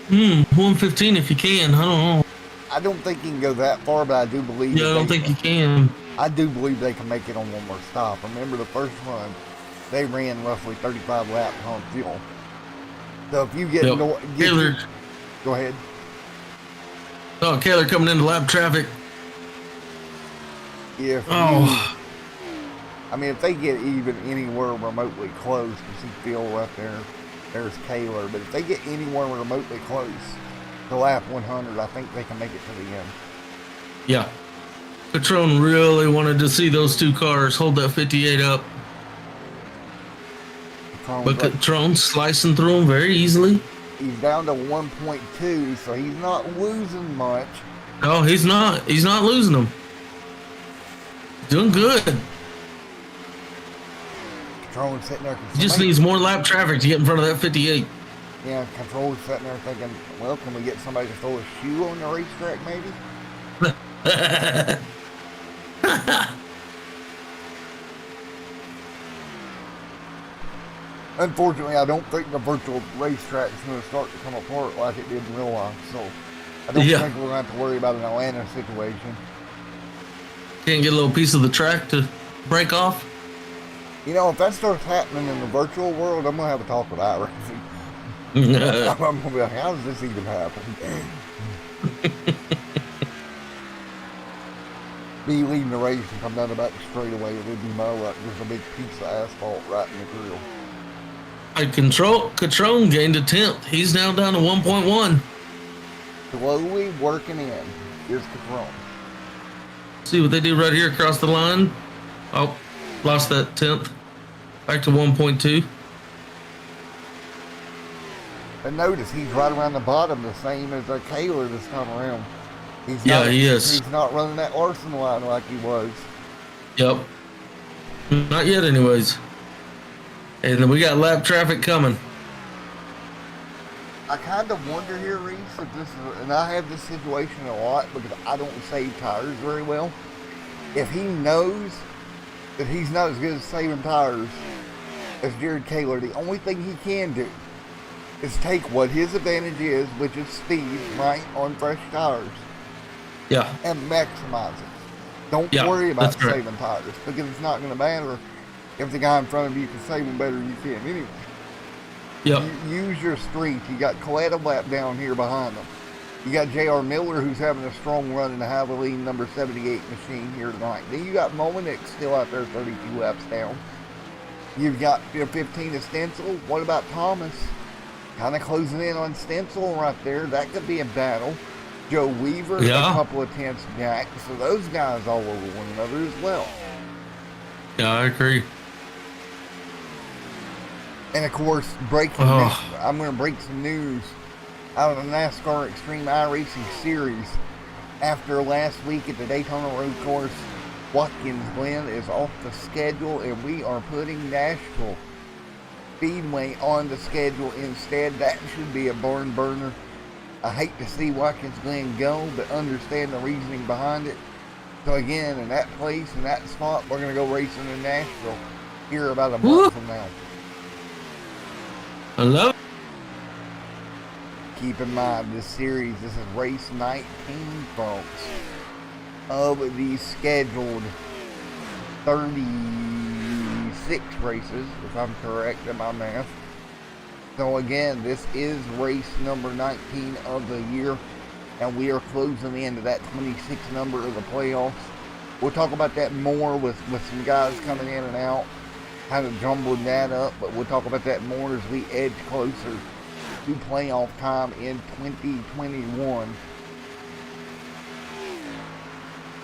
115 if you can. I don't know. I don't think you can go that far, but I do believe Yeah, I that don't they- think you can. I do believe they can make it on one more stop. Remember the first run, they ran roughly 35 laps on fuel. So if you get, Yep. Taylor, go ahead. oh, Taylor coming into lap traffic. If Oh, I mean, if they get even anywhere remotely close, you see Phil right there, there's Kaler, but if they get anywhere remotely close to lap 100, I think they can make it to the end. yeah. Catrone really wanted to see those 2 cars hold that 58 up, but Catrone slicing through them very easily. He's down to 1.2, so he's not losing much. No, he's not. He's not losing them. Doing good. Control's sitting there. He just needs more lap traffic to get in front of that 58. Yeah, Control's sitting there thinking, well, can we get somebody to throw a shoe on the racetrack maybe? Unfortunately, I don't think the virtual racetrack is going to start to come apart like it did in real life, so I don't Yeah. think we're going to have to worry about an Atlanta situation. Can't get a little piece of the track to break off. You know, if that starts happening in the virtual world, I'm going to have a talk with Iris. I'm going to be like, how does this even happen? Be leading the race and come down the back straightaway, it would be more like there's a big piece of asphalt right in the grill. Catrone gained a 10th. He's now down to 1.1. slowly working in is Catrone. See what they do right here across the line. Oh, lost that 10th. Back to 1.2. And notice he's right around the bottom, the same as Kaler this time around. He's Yeah, not, he is. He's not running that Larson line like he was. Yep. Not yet, anyways. And then we got lap traffic coming. I kind of wonder here, Reese, if this is, and I have this situation a lot because I don't save tires very well. If he knows that he's not as good at saving tires as Jared Kaler, the only thing he can do is take what his advantage is, which is speed, right, on fresh tires, Yeah. and maximize it. Don't Yeah, worry about that's right. saving tires because it's not going to matter if the guy in front of you can save them better than you can anyway. Yep. You use your strength. You got Coletta lap down here behind them. You got J.R. Miller, who's having a strong run in the Havoline number 78 machine here tonight. Then you got Mominix still out there 32 laps down. You've got 15 of Stencil. What about Thomas? Kind of closing in on Stencil right there. That could be a battle. Joe Weaver, Yeah. a couple of tenths back. So those guys all over one another as well. Yeah, I agree. And of course, breaking Oh. news, I'm going to break some news out of the NASCAR Xtreme Iracing Series. After last week at the Daytona Road Course, Watkins Glen is off the schedule, and we are putting Nashville Speedway on the schedule instead. That should be a barn burner. I hate to see Watkins Glen go, but understand the reasoning behind it. So again, in that place, in that spot, we're going to go racing in Nashville here about a month Woo. from now. I love it. Keep in mind, this series, this is race 19, folks, of the scheduled 36 races, if I'm correct in my math. So again, this is race number 19 of the year, and we are closing into that 26 number of the playoffs. We'll talk about that more with some guys coming in and out, kind of jumbling that up, but we'll talk about that more as we edge closer to playoff time in 2021.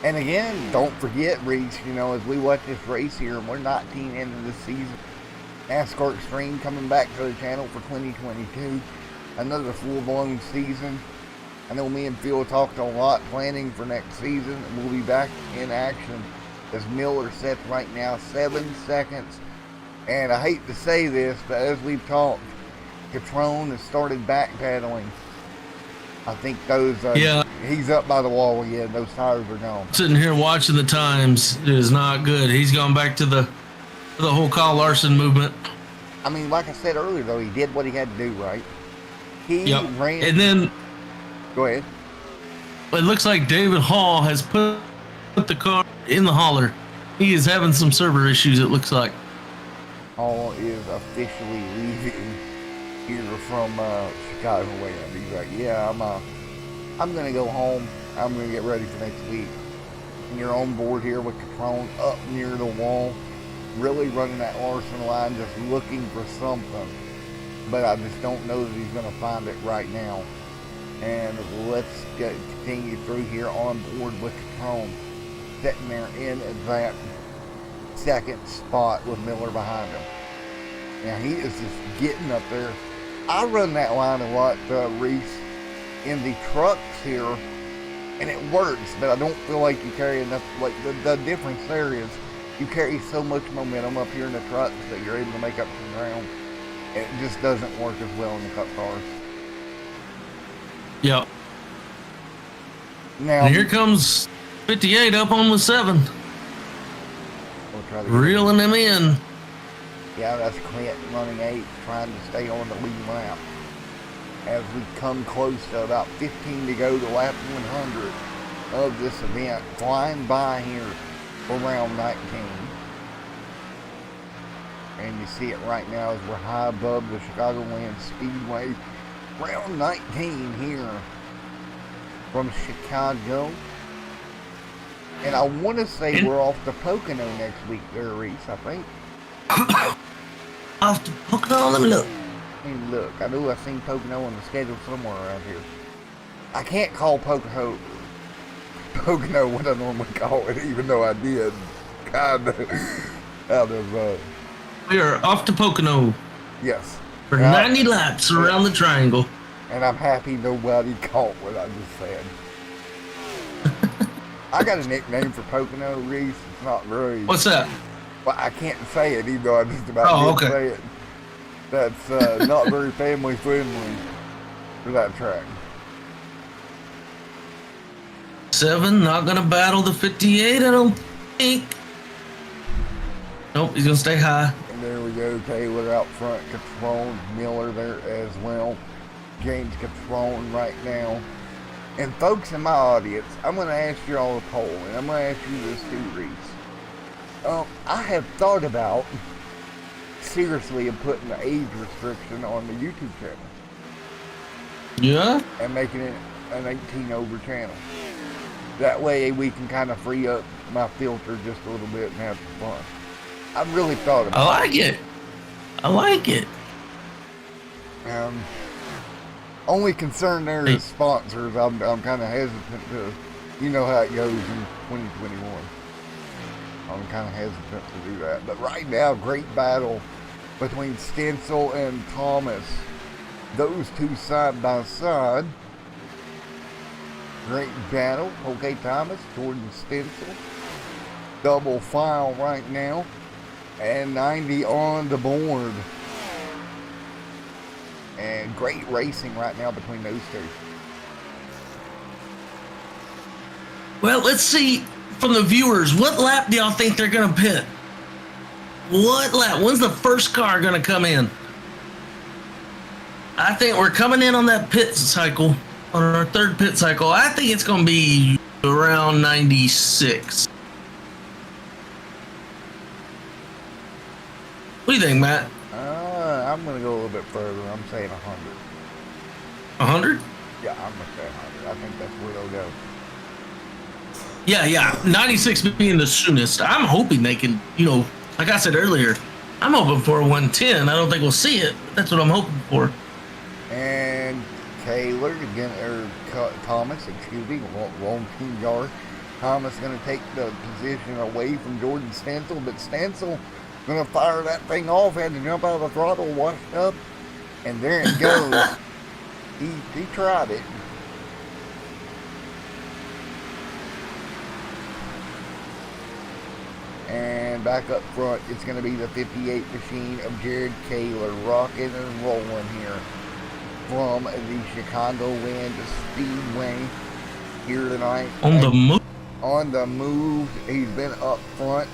And again, don't forget, Reese, you know, as we watch this race here, and we're 19 into the season, NASCAR Xtreme coming back to the channel for 2022, another full-blown season. I know me and Phil talked a lot planning for next season, and we'll be back in action as Miller sets right now 7 seconds. And I hate to say this, but as we've talked, Catrone has started backpedaling. I think those, Yeah. he's up by the wall again. Those tires are gone. Sitting here watching the times is not good. He's gone back to the whole Kyle Larson movement. I mean, like I said earlier, though, he did what he had to do, right? He Yep. ran. And then Go ahead. it looks like David Hall has put the car in the hauler. He is having some server issues, it looks like. Hall is officially leaving here from Chicagoland. He's like, yeah, I'm gonna go home. I'm gonna get ready for next week. And you're on board here with Catrone up near the wall, really running that Larson line, just looking for something. But I just don't know that he's gonna find it right now. And let's continue through here on board with Catrone, sitting there in that second spot with Miller behind him. Now he is just getting up there. I run that line a lot, Reese, in the trucks here, and it works, but I don't feel like you carry enough. Like the difference there is you carry so much momentum up here in the trucks that you're able to make up some ground. And it just doesn't work as well in the cup cars. Yeah. Now, And here comes 58 up on the 7. we'll try to Reeling them in. Yeah, that's Clint running 8, trying to stay on the lead lap. As we come close to about 15 to go to lap 100 of this event, flying by here for round 19. And you see it right now as we're high above the Chicagoland Speedway. Round 19 here from Chicago. And I want to say we're off to Pocono next week there, Reese, I think. Off to Pocono, let me look. Hey, look, I know I've seen Pocono on the schedule somewhere around here. I can't call Pocono what I normally call it, even though I did kind of out of We are off to Pocono yes. for And 90 laps around the triangle. and I'm happy nobody caught what I just said. I got a nickname for Pocono, Reese. It's not very. What's that? Well, I can't say it, even though I just about Oh, did okay. say it. That's not very family friendly for that track. 7, not gonna battle the 58, I don't think. Nope, he's gonna stay high. And there we go, Taylor out front, Catrone, Miller there as well. James Catrone right now. And folks in my audience, I'm going to ask you all a poll, and I'm going to ask you this too, Reese. I have thought about seriously of putting an age restriction on the YouTube channel Yeah? and making it an 18 over channel. That way we can kind of free up my filter just a little bit and have some fun. I've really thought I about like it. I like it. Only concern there is sponsors. I'm kind of hesitant to, you know how it goes in 2021. I'm kind of hesitant to do that. But right now, great battle between Stencil and Thomas. Those two side by side. Great battle. Okay, Thomas, Jordan Stencil. Double file right now. And 90 on the board. And great racing right now between those two. Well, let's see from the viewers, what lap do y'all think they're gonna pit? What lap? When's the first car gonna come in? I think we're coming in on that pit cycle, on our third pit cycle. I think it's gonna be around 96. What do you think, Matt? I'm going to go a little bit further. I'm saying 100. 100? Yeah, I'm going to say 100. I think that's where they'll go. Yeah. 96 being the soonest. I'm hoping they can, like I said earlier, I'm hoping for a 110. I don't think we'll see it, but that's what I'm hoping for. And Taylor, again, Thomas, wrong team yard. Thomas going to take the position away from Jordan Stencil, but Stencil going to fire that thing off, had to jump out of the throttle, washed up, and there it goes. he tried it. And back up front, it's going to be the 58 machine of Jared Kaler, rocking and rolling here from the Chicagoland Speedway here tonight. On the move. On the move, he's been up front,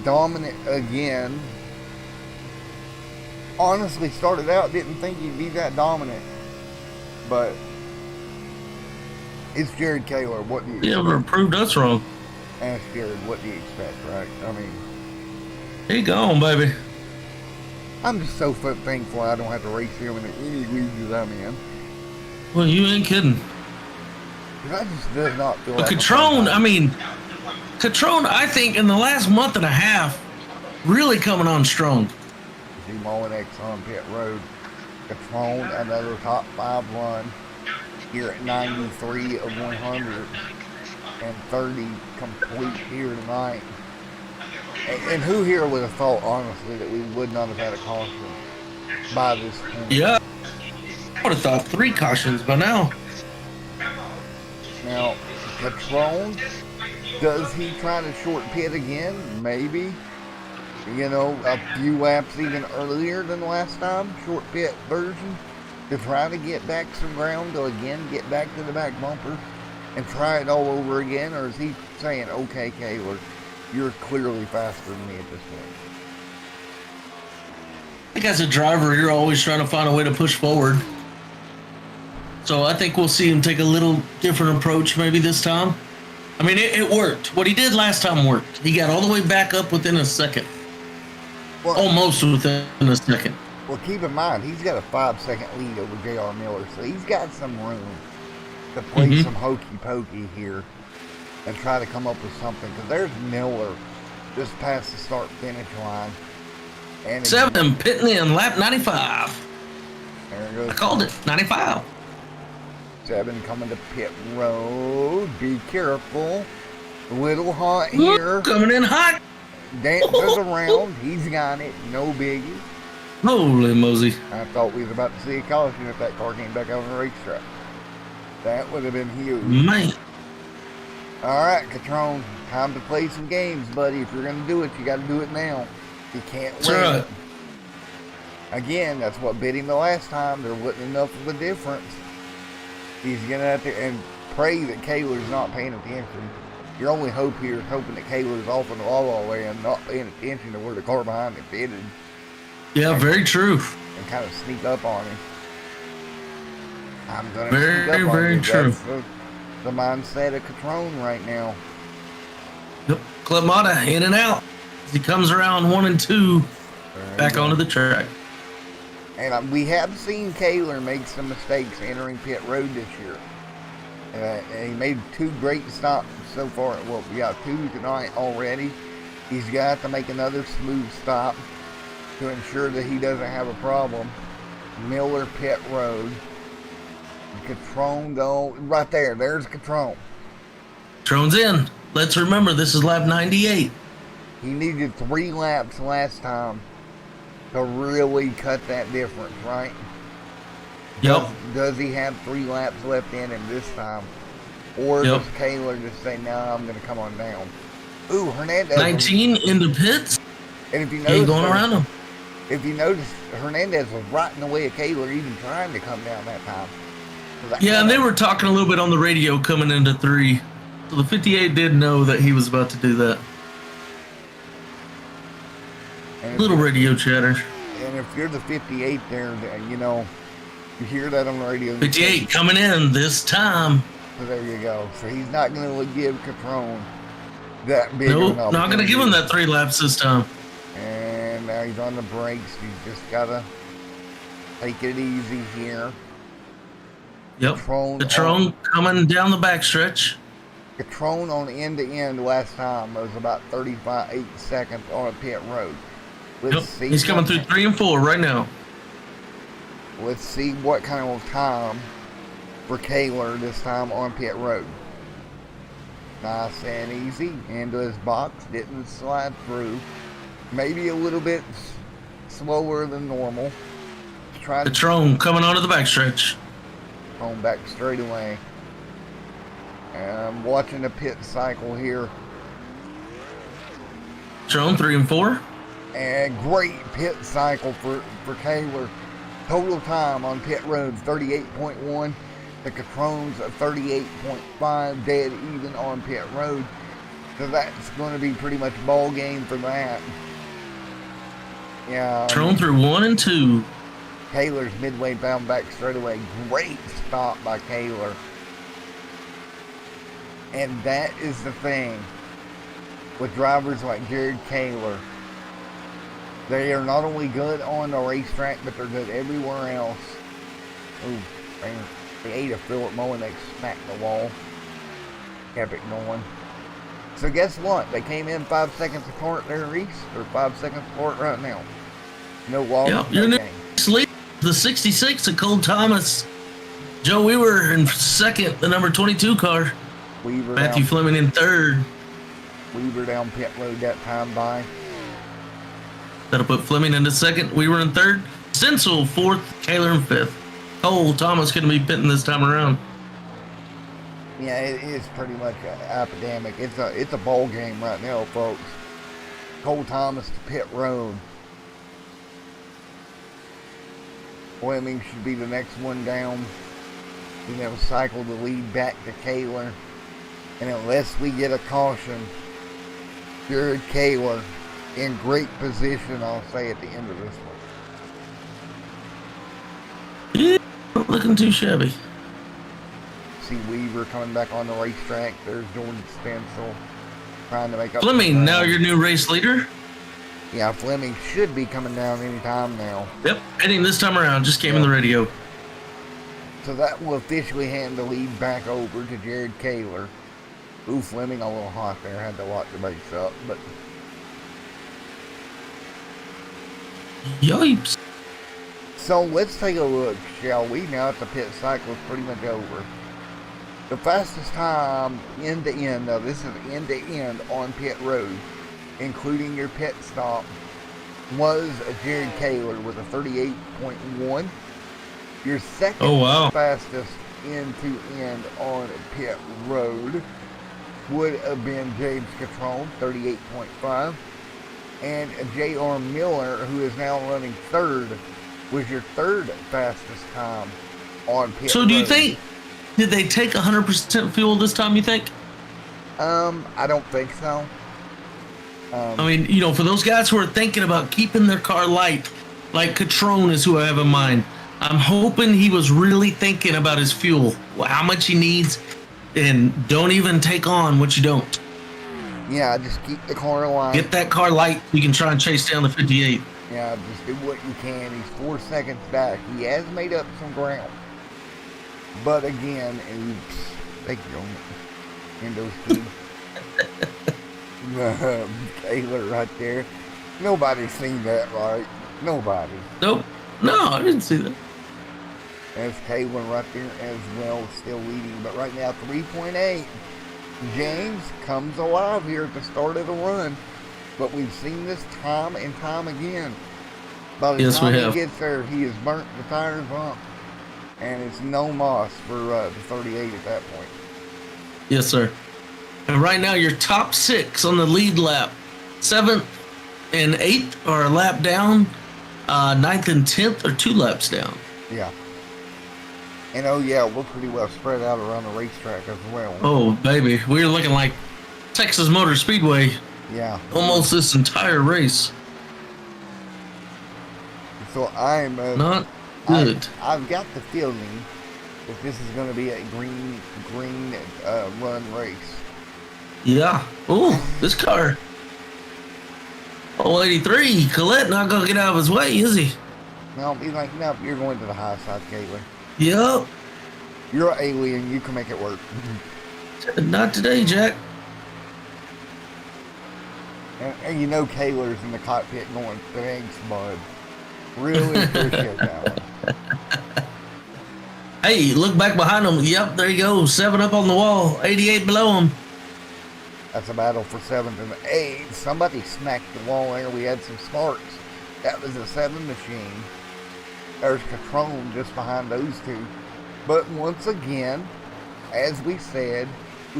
dominant again. Honestly, started out, didn't think he'd be that dominant, but it's Jared Kaler. What do you You ever proved us wrong? ask Jared? What do you expect, right? I mean, He gone, baby. I'm just so thankful I don't have to race him in any leagues that I'm in. Well, you ain't kidding. 'Cause I just does not feel But like Catrone, I think in the last month and a half, really coming on strong. See Mullinex on pit road. Catrone, another top 5 run here at 93 of 100 and 30 complete here tonight. And who here would have thought, honestly, that we would not have had a caution by this point? Yeah. I would have thought 3 cautions by now. Now, Catrone, does he try to short pit again? Maybe. A few laps even earlier than last time, short pit version, to try to get back some ground, to again get back to the back bumper and try it all over again? Or is he saying, okay, Kaler, you're clearly faster than me at this point? I think as a driver, you're always trying to find a way to push forward. So I think we'll see him take a little different approach maybe this time. I mean, it worked. What he did last time worked. He got all the way back up within a second. Well, Almost within a second. Well, keep in mind, he's got a 5-second lead over J.R. Miller, so he's got some room to play some hokey pokey here and try to come up with something. Because there's Miller just past the start-finish line. And 7 pitting in lap 95. There it goes. I called it 95. 37 coming to pit road. Be careful. A little hot here. Coming in hot. Dances around. He's got it. No biggie. Holy mosey. I thought we was about to see a caution if that car came back on the racetrack. That would have been huge. Man. All right, Catrone, time to play some games, buddy. If you're going to do it, you got to do it now. You can't wait. Right. Again, that's what bit him the last time. There wasn't enough of a difference. He's going to have to and pray that Kaler's not paying attention. Your only hope here is hoping that Kaler's off in the wall and not paying attention to where the car behind him fitted. Yeah, very true. And kind of sneak up on him. I'm going to Very, sneak up on very you. true. That's the mindset of Catrone right now. Yep. Clemata in and out. As he comes around 1 and 2 back onto the track. And we have seen Kaler make some mistakes entering pit road this year. And he made 2 great stops so far. Well, we got 2 tonight already. He's got to make another smooth stop to ensure that he doesn't have a problem. Miller pit road. Catrone go right there. There's Catrone. Trone's in. Let's remember, this is lap 98. He needed 3 laps last time to really cut that difference, right? Yep. Does he have 3 laps left in him this time? Or does Kaler just say, no, I'm going to come on down? Ooh, Hernandez. 19 into pits. And if you He notice, going around him. If you notice, Hernandez was right in the way of Kaler even trying to come down that time. Yeah, and they were talking a little bit on the radio coming into 3. So the 58 did know that he was about to do that. Little radio chatter. And if you're the 58 there, you know, you hear that on the radio. 58 coming in this time. So there you go. So he's not going to give Catrone that big Nope, of an not going to give him that 3 laps this time. And now he's on the brakes. He's just got to take it easy here. Yep. Catrone coming down the backstretch. Catrone on end to end last time was about 35 seconds on a pit road. Let's see. He's coming through 3 and 4 right now. Let's see what kind of time for Kaler this time on pit road. Nice and easy. Into his box. Didn't slide through. Maybe a little bit slower than normal. Catrone coming onto the backstretch. On back straight away. I'm watching the pit cycle here. Catrone 3 and 4. And great pit cycle for Kaler. Total time on pit road 38.1. The Catrone's 38.5, dead even on pit road. So that's going to be pretty much ball game for that. Yeah. Catrone through 1 and 2. Kaler's midway bound back straight away. Great stop by Kaler. And that is the thing with drivers like Jared Kaler. They are not only good on the racetrack, but they're good everywhere else. Ooh, man. They ate a Philip Molinek, smacked the wall. Kept it going. So guess what? They came in 5 seconds apart there, Reese. They're 5 seconds apart right now. No wall. Yep, you're sleep. The 66 of Cole Thomas. Joe Weaver in second, the number 22 car. Weaver Matthew down, Fleming in third. Weaver down pit road that time by. That'll put Fleming into second. Weaver in third. Stencil fourth. Kaler in fifth. Cole Thomas going to be pitting this time around. Yeah, it is pretty much an epidemic. It's a ball game right now, folks. Cole Thomas to pit road. Fleming should be the next one down. You know, cycle the lead back to Kaler. And unless we get a caution, Jared Kaler in great position, I'll say, at the end of this one. Yeah, not looking too shabby. See Weaver coming back on the racetrack. There's Jordan Stencil trying to make up. Fleming, now your new race leader. Yeah, Fleming should be coming down any time now. Yep, heading this time around. Just came in the radio. So that will officially hand the lead back over to Jared Kaler. Ooh, Fleming a little hot there. Had to lock the brakes up, but Yipes. so let's take a look, shall we? Now that the pit cycle is pretty much over. The fastest time end to end, now this is end to end on pit road, including your pit stop, was Jared Kaler with a 38.1. Your second fastest end to end on pit road would have been James Catrone, 38.5. And J.R. Miller, who is now running third, was your third fastest time on pit road. So do you think, did they take 100% fuel this time, you think? I don't think so. I mean, you know, for those guys who are thinking about keeping their car light, like Catrone is who I have in mind, I'm hoping he was really thinking about his fuel, how much he needs, and don't even take on what you don't. Yeah, just keep the car alive. Get that car light, you can try and chase down the 58. Yeah, just do what you can. He's 4 seconds back. He has made up some ground. But again, oops, thank you, Windows key. Taylor right there. Nobody's seen that, right? Nobody. Nope. No, I didn't see that. That's Taylor right there as well, still leading. But right now, 3.8. James comes alive here at the start of the run. But we've seen this time and time again. By the time he gets there, he has burnt the tires up. And it's no moss for the 38 at that point. Yes, sir. And right now, your top 6 on the lead lap, 7th and 8th are a lap down. 9th and 10th are 2 laps down. Yeah. And oh yeah, we're pretty well spread out around the racetrack as well. Oh, baby. We're looking like Texas Motor Speedway. Yeah. Almost this entire race. So I'm... Not good. I've got the feeling that this is going to be a green run race. Yeah. Oh, this car. Oh, 83. Colette not going to get out of his way, is he? No, he's like, no, you're going to the high side, Caitlin. Yep. You're an alien. You can make it work. Not today, Jack. And you know Kaler's in the cockpit going, thanks, bud. Really appreciate that one. Hey, look back behind him. Yep, there you go. 7 up on the wall. 88 below him. That's a battle for 7th and 8th. Somebody smacked the wall there. We had some sparks. That was a 7 machine. There's Catrone just behind those two. But once again, as we said,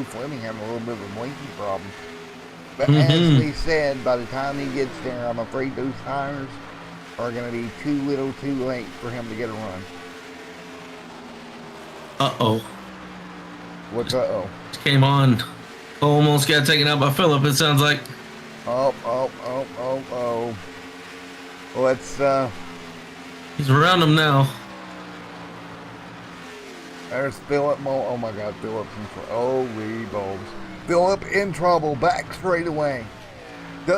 Fleming had a little bit of a blinking problem. But as we said, by the time he gets there, I'm afraid those tires are going to be too little too late for him to get a run. Uh-oh. What's uh-oh? Came on. Almost got taken out by Phillip, it sounds like. Oh. Let's, He's around him now. There's Phillip. Oh my God, Phillip's in trouble. Oh, we bulbs. Phillip in trouble, back straight away.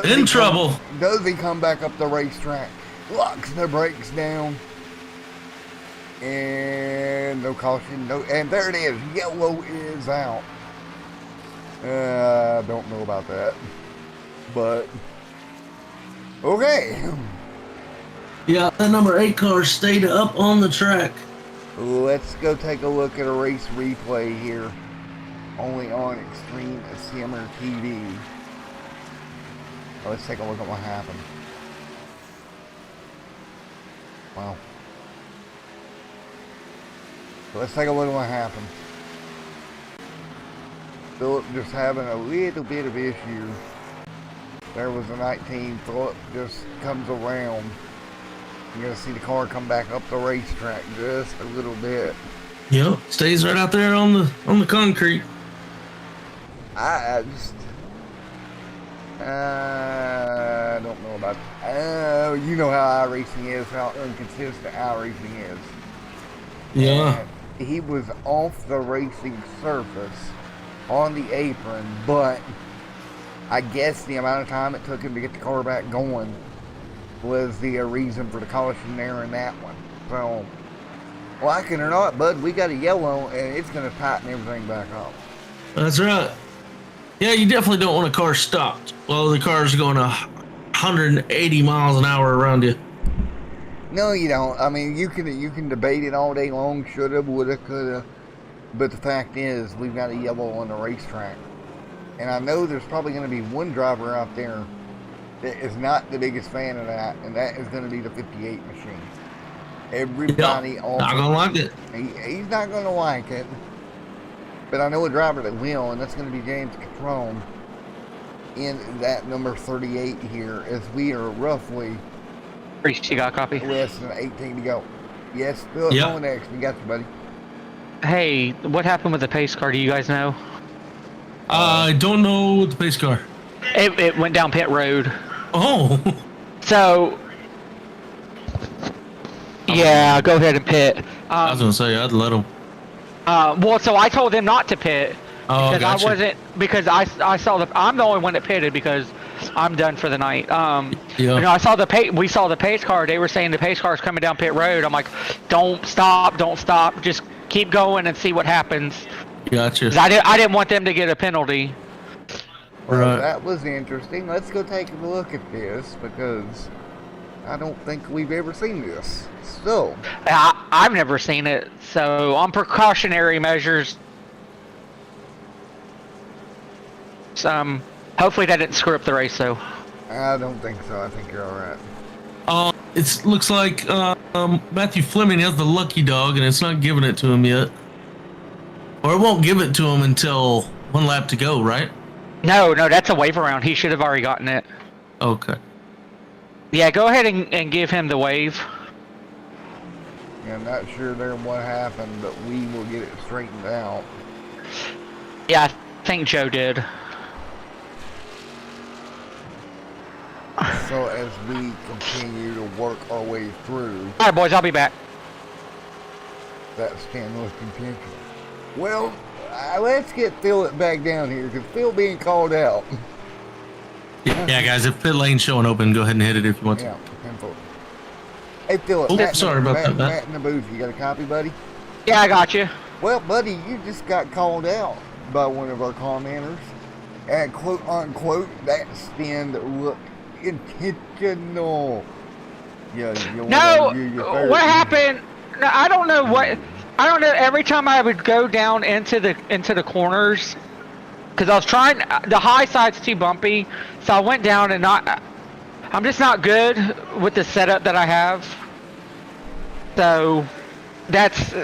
In trouble. Does he come back up the racetrack? Locks the brakes down. And no caution. No, and there it is. Yellow is out. Don't know about that. But, okay. Yeah, that number 8 car stayed up on the track. Let's go take a look at a race replay here. Only on Xtreme Simmer TV. Let's take a look at what happened. Wow. So let's take a look at what happened. Phillip just having a little bit of issue. There was a 19. Phillip just comes around. You're going to see the car come back up the racetrack just a little bit. Yep, stays right out there on the concrete. I don't know about you know how iRacing is, how inconsistent iRacing is. Yeah. And he was off the racing surface on the apron, but I guess the amount of time it took him to get the car back going was the reason for the caution there in that one. So, like it or not, bud, we got a yellow, and it's going to tighten everything back up. That's right. Yeah, you definitely don't want a car stopped while the car's going 180 miles an hour around you. No, you don't. I mean, you can debate it all day long. Shoulda, woulda, coulda. But the fact is, we've got a yellow on the racetrack. And I know there's probably going to be one driver out there that is not the biggest fan of that, and that is going to be the 58 machine. Everybody on not gonna like it. He's not going to like it. But I know a driver that will, and that's going to be James Catrone in that number 38 here, as we are roughly You got a copy? less than 18 to go. Yes, Philip, Yep. going next. We got you, buddy. Hey, what happened with the pace car? Do you guys know? I don't know the pace car. It went down pit road. Oh, So, yeah, go ahead and pit. I was gonna say I'd let him. Well, so I told them not to pit Oh, because gotcha. I wasn't because I saw I'm the only one that pitted because I'm done for the night. Yeah. You know, I saw we saw the pace car. They were saying the pace car is coming down pit road. I'm like, don't stop, just keep going and see what happens. Gotcha. 'Cause I didn't want them to get a penalty. Well, Right. that was interesting. Let's go take a look at this, because I don't think we've ever seen this. So, I've never seen it, so on precautionary measures. Hopefully that didn't screw up the race, though. I don't think so. I think you're all right. It looks like Matthew Fleming has the lucky dog, and it's not giving it to him yet. Or it won't give it to him until one lap to go, right? No, that's a wave around. He should have already gotten it. Okay. Yeah, go ahead and give him the wave. Yeah, I'm not sure there what happened, but we will get it straightened out. Yeah, I think Joe did. So as we continue to work our way through All right, boys, I'll be back. that scandalous contention. Well, let's get Phil back down here, because Phil being called out. Yeah, guys, if pit lane's showing open, go ahead and hit it if you want to. Yeah, 10-4. Hey, Philip. Oh, Matt, sorry about that, Matt. Matt in the booth. You got a copy, buddy? Yeah, I got you. Well, buddy, you just got called out by one of our commenters. And quote unquote, that spin looked intentional. Yeah, you No, wanna review your third? what happened? No, I don't know what. I don't know. Every time I would go down into the corners, because I was trying. The high side's too bumpy, so I went down and I'm just not good with the setup that I have. So that's.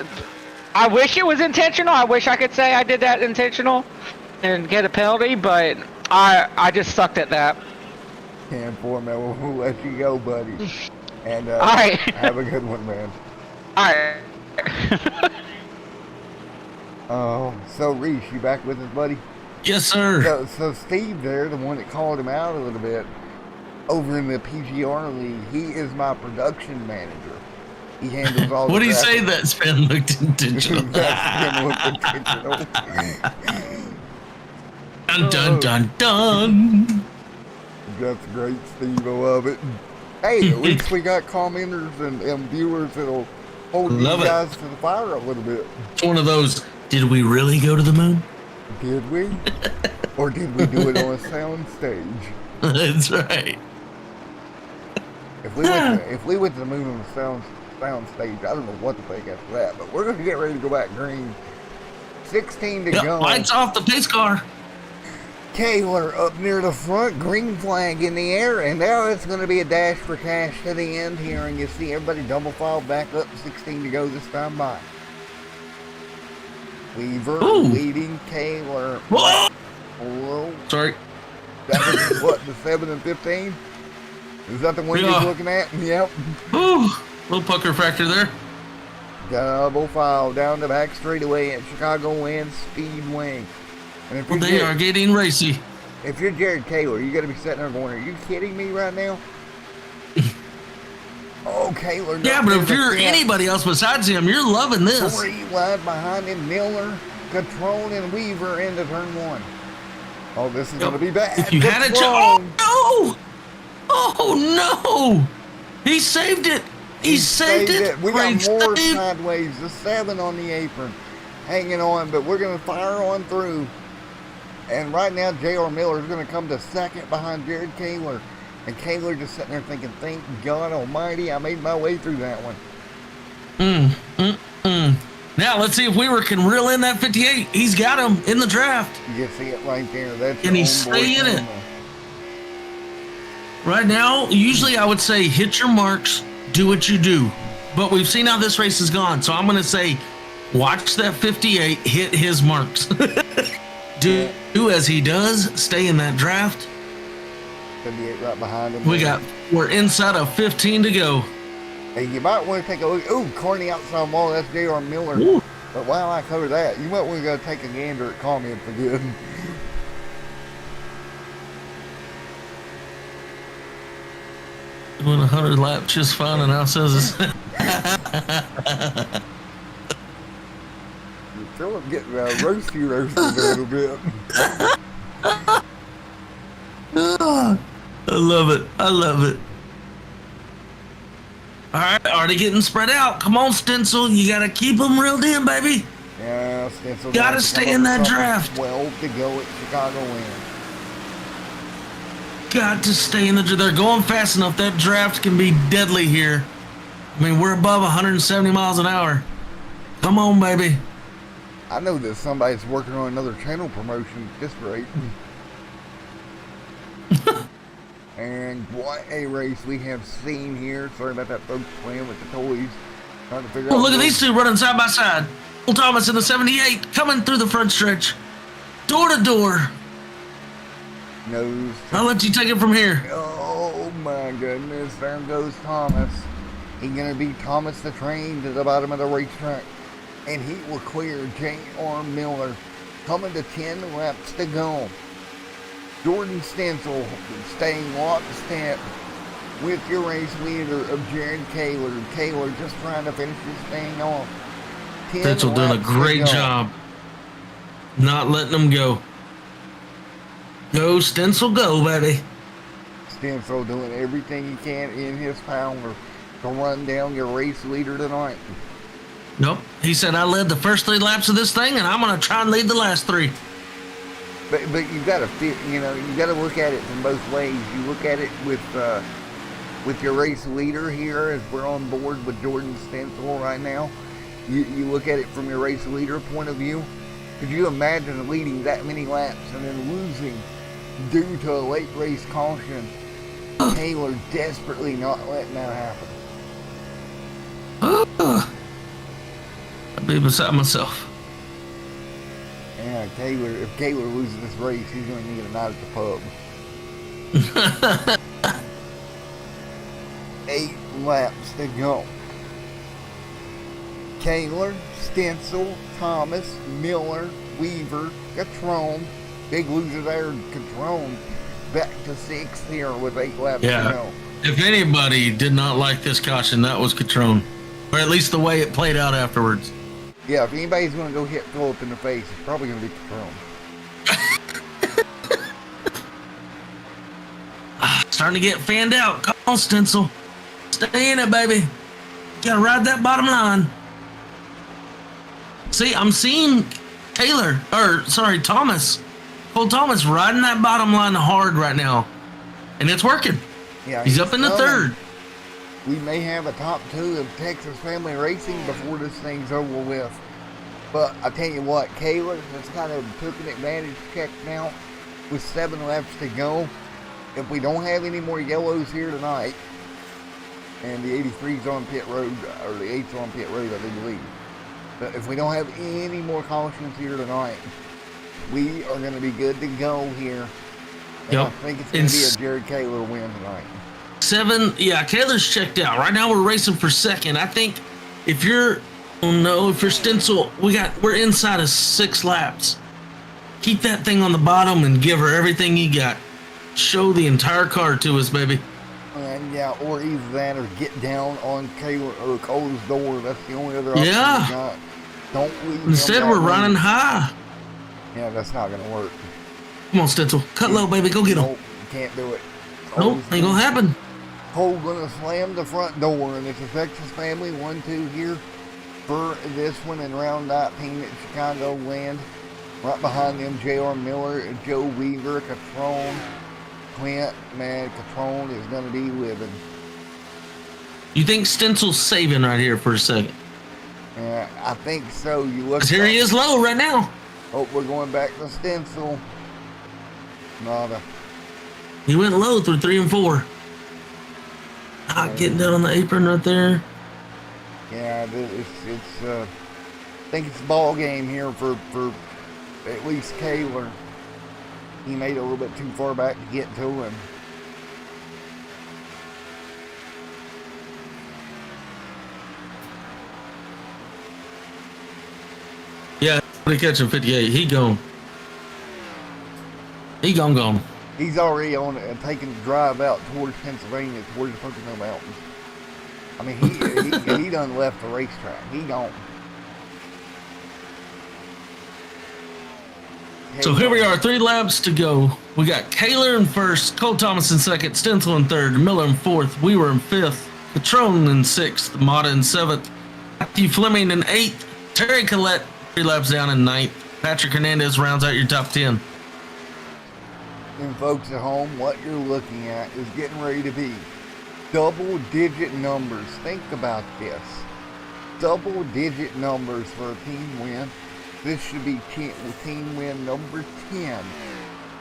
I wish it was intentional. I wish I could say I did that intentional and get a penalty, but I just sucked at that. 10-4, man. We'll let you go, buddy. And All right. have a good one, man. All right. Oh, so Reese, you back with us, buddy? Yes, sir. So Steve there, the one that called him out a little bit, over in the PGR league, he is my production manager. He handles all the What do you say graphics. that spin looked intentional? That spin looked intentional. Dun dun dun dun. That's great, Steve. I love it. Hey, at least we got commenters and viewers that'll hold Love you it. guys to the fire a little bit. It's one of those. Did we really go to the moon? Did we? Or did we do it on a sound stage? That's right. If we went to the moon on a sound stage, I don't know what to think after that. But we're gonna get ready to go back green. 16 to Yep, go. lights off the pace car. Kaler up near the front, green flag in the air, and now it's going to be a dash for cash to the end here, and you see everybody double file back up, 16 to go this time by. Weaver Ooh. leading Kaler. Whoa! Whoa. Sorry. That was what, the 7 and 15? Is that the one Yeah. you're looking at? Yep. Ooh, little pucker factor there. Double file down the back straightaway at Chicagoland Speedway. And if Well, you're they Jared- are getting racy. If you're Jared Kaler, you got to be sitting there going, are you kidding me right now? Oh, Kaler. Yeah, but if you're anybody else besides him, you're loving this. 3 wide behind him, Miller, Catrone, and Weaver into turn 1. Oh, this is going to be bad. If you had a Catrone. oh no! Oh no! He saved it. He saved it. We got Great more save. sideways. The 7 on the apron, hanging on, but we're going to fire on through. And right now, J.R. Miller is going to come to second behind Jared Kaler. And Kaler just sitting there thinking, thank God Almighty, I made my way through that one. Now let's see if Weaver can reel in that 58. He's got him in the draft. You see it right there. That's Can he your stay homeboy in it? Tama. Right now, usually I would say hit your marks, do what you do. But we've seen how this race has gone. So I'm going to say watch that 58, hit his marks. do as he does, stay in that draft. 58 right behind him. We're inside of 15 to go. Hey, you might want to take a look. Ooh, Corny outside wall. That's J.R. Miller. Ooh. But while I cover that, you might want to go take a gander at comment for good. Doing 100 laps just fine, and now says it's You feel him getting roasted a little bit. I love it. I love it. All right, already getting spread out. Come on, Stencil. You got to keep them reeled in, baby. Yeah, Stencil. Gotta stay in that draft. 12 to go at Chicagoland. Got to stay in the draft. They're going fast enough. That draft can be deadly here. I mean, we're above 170 miles an hour. Come on, baby. I know that somebody's working on another channel promotion at this rate. And what a race we have seen here. Sorry about that, folks, playing with the toys. Trying to figure out. Look at these two running side by side. Will Thomas in the 78 coming through the front stretch. Door to door. Nose. I'll let you take it from here. Oh my goodness, there goes Thomas. He's gonna be Thomas the Train to the bottom of the racetrack. And he will clear J.R. Miller. Coming to 10 laps to go. Jordan Stencil staying lockstep with your race leader of Jared Kaler. Kaler just trying to finish this thing off. Stencil doing a great job. Not letting them go. Go, Stencil, go, baby. Stencil doing everything he can in his power to run down your race leader tonight. Nope. He said, I led the first 3 laps of this thing, and I'm going to try and lead the last 3. But you got to fit, you got to look at it from both ways. You look at it with your race leader here, as we're on board with Jordan Stencil right now. You look at it from your race leader point of view. Could you imagine leading that many laps and then losing due to a late race caution? Taylor desperately not letting that happen. I'd be beside myself. Yeah, if Taylor loses this race, he's going to need a night at the pub. 8 laps to go. Kaler, Stencil, Thomas, Miller, Weaver, Catrone. Big loser there, Catrone. Back to 6th here with 8 laps to go. If anybody did not like this caution, that was Catrone. Or at least the way it played out afterwards. Yeah, if anybody's going to go hit Phillip in the face, it's probably going to be Catrone. Starting to get fanned out. Come on, Stencil. Stay in it, baby. Gotta ride that bottom line. See, I'm seeing Thomas. Cole Thomas riding that bottom line hard right now. And it's working. Yeah, he's up in the 3rd. We may have a top 2 of Texas Family Racing before this thing's over with. But I tell you what, Kaler has kind of took an advantage check now with 7 laps to go. If we don't have any more yellows here tonight, and the 83's on pit road, or the 8's on pit road, I do believe. But if we don't have any more cautions here tonight, we are going to be good to go here. And I think it's going to be a Jared Kaler win tonight. 7, yeah, Kaler's checked out. Right now we're racing for 2nd. I think if you're Stencil, we're inside of 6 laps. Keep that thing on the bottom and give her everything you got. Show the entire car to us, baby. And yeah, or either that or get down on Kaler or Cole's door. That's the only other option we got. Don't leave. Instead, we're running high. Yeah, that's not going to work. Come on, Stencil. Cut low, baby. Go get him. Nope, you can't do it. Nope, ain't going to happen. Cole going to slam the front door, and it's a Texas family 1-2 here for this one in round 19 at Chicagoland. Right behind them, J.R. Miller, Joe Weaver, Catrone, Clint. Man, Catrone is going to be living. You think Stencil's saving right here for a second? Yeah, I think so. You look. 'Cause here he is low right now. Oh, we're going back to Stencil. Nada. He went low through 3 and 4. Not getting down on the apron right there. Yeah, it's I think it's ball game here for at least Kaler. He made it a little bit too far back to get to him. Yeah, he catching 58. He gone. He gone. He's already on it and taking the drive out towards Pennsylvania, towards the Pocono Mountains. I mean, he done left the racetrack. He gone. So here we are, 3 laps to go. We got Kaler in first, Cole Thomas in second, Stencil in third, Miller in fourth, Weaver in fifth, Patron in sixth, Mata in seventh, Matthew Fleming in eighth, Terry Collette 3 laps down in ninth, Patrick Hernandez rounds out your top 10. And folks at home, what you're looking at is getting ready to be double-digit numbers. Think about this. Double-digit numbers for a team win. This should be team win number 10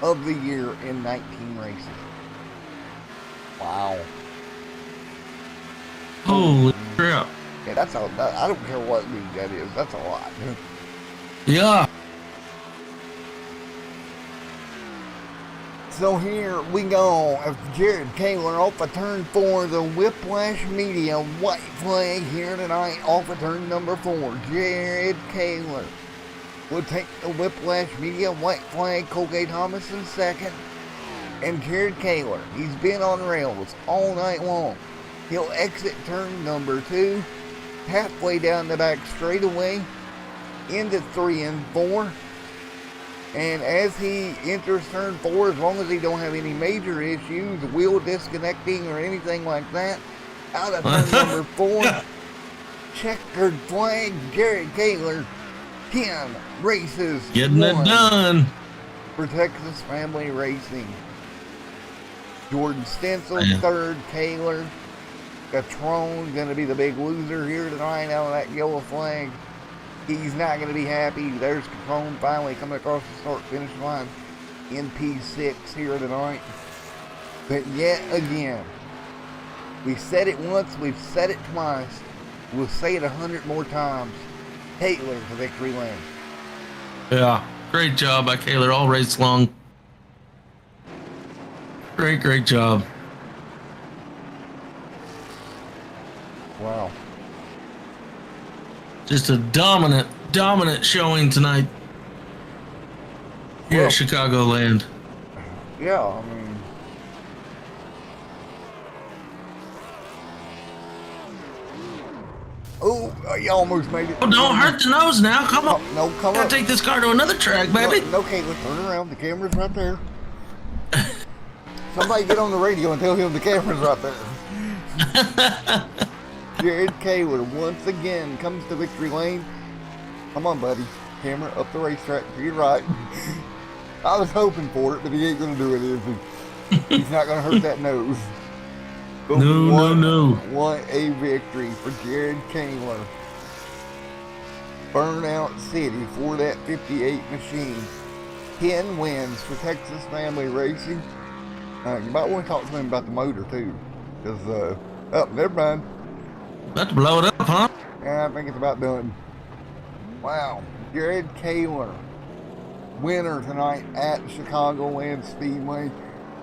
of the year in 19 races. Wow. Holy crap. Yeah, that's a, I don't care what league that is. That's a lot. Yeah. So here we go. Jared Kaler off of turn 4. The Whiplash Media white flag here tonight off of turn number 4. Jared Kaler will take the Whiplash Media white flag. Colgate Thomas in second. And Jared Kaler, he's been on rails all night long. He'll exit turn number 2, halfway down the back straightaway, into 3 and 4. And as he enters turn 4, as long as he don't have any major issues, wheel disconnecting or anything like that, out of turn number 4, checkered flag, Jared Kaler, 10 races. Getting it done. For Texas Family Racing. Jordan Stencil, Yeah. third, Kaler. Gatron going to be the big loser here tonight out of that yellow flag. He's not going to be happy. There's Gatron finally coming across the start-finish line in P6 here tonight. But yet again, we said it once, we've said it twice, we'll say it 100 more times. Kaler to victory lane. Yeah. Great job by Kaler all race long. Great job. Wow. Just a dominant showing tonight here at Chicagoland. Yeah, I mean, oh, you almost made it. Oh, don't hurt the nose now. Come on. No, come Gotta on. take this car to another track, baby. No, Caitlin, turn around. The camera's right there. Somebody get on the radio and tell him the camera's right there. Jared Kaler once again comes to victory lane. Come on, buddy. Camera up the racetrack to your right. I was hoping for it, but he ain't gonna do it, is he? He's not gonna hurt that nose. But No. What a victory for Jared Kaler. Burnout City for that 58 machine. 10 wins for Texas Family Racing. You might want to talk to him about the motor too, because oh, never mind. About to blow it up, huh? Yeah, I think it's about done. Wow, Jared Kaler, winner tonight at Chicagoland Speedway.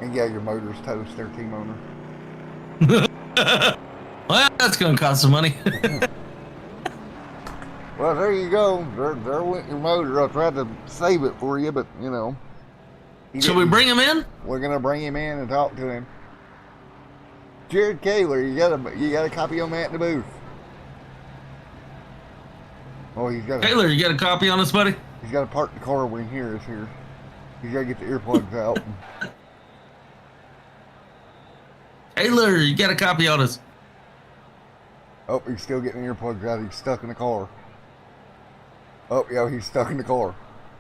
And yeah, your motor's toast there, team owner. Well, that's gonna cost some money. Well, there you go. There went your motor. I tried to save it for you, but you know. Shall we bring him in? We're gonna bring him in and talk to him. Jared Kaler, you got a copy on that in the booth. Oh, he's got. Taylor, you got a copy on this, buddy? He's got to park the car when here is here. He's got to get the earplugs out. Taylor, you got a copy on us? Oh, he's still getting the earplugs out. He's stuck in the car. Oh, yeah, he's stuck in the car.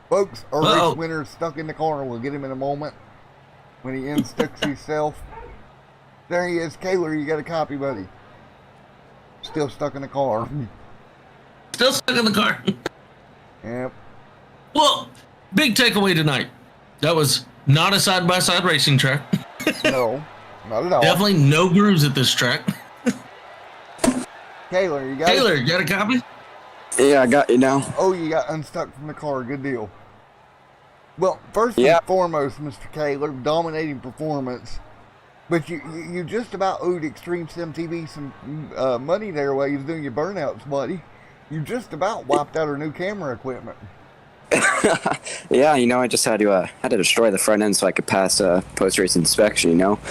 Folks, our race winner is stuck in the car. We'll get him in a moment when he unsticks himself. There he is. Kaler, you got a copy, buddy. Still stuck in the car. Still stuck in the car. Yep. Well, big takeaway tonight. That was not a side-by-side racing track. No, not at all. Definitely no grooves at this track. Taylor, you got it? Taylor, you got a copy? Yeah, I got you now. Oh, you got unstuck from the car. Good deal. Well, first Yeah. and foremost, Mr. Taylor, dominating performance. But you just about owed Xtreme Sim TV some money there while you was doing your burnouts, buddy. You just about wiped out our new camera equipment. Yeah, I just had to destroy the front end so I could pass post-race inspection, but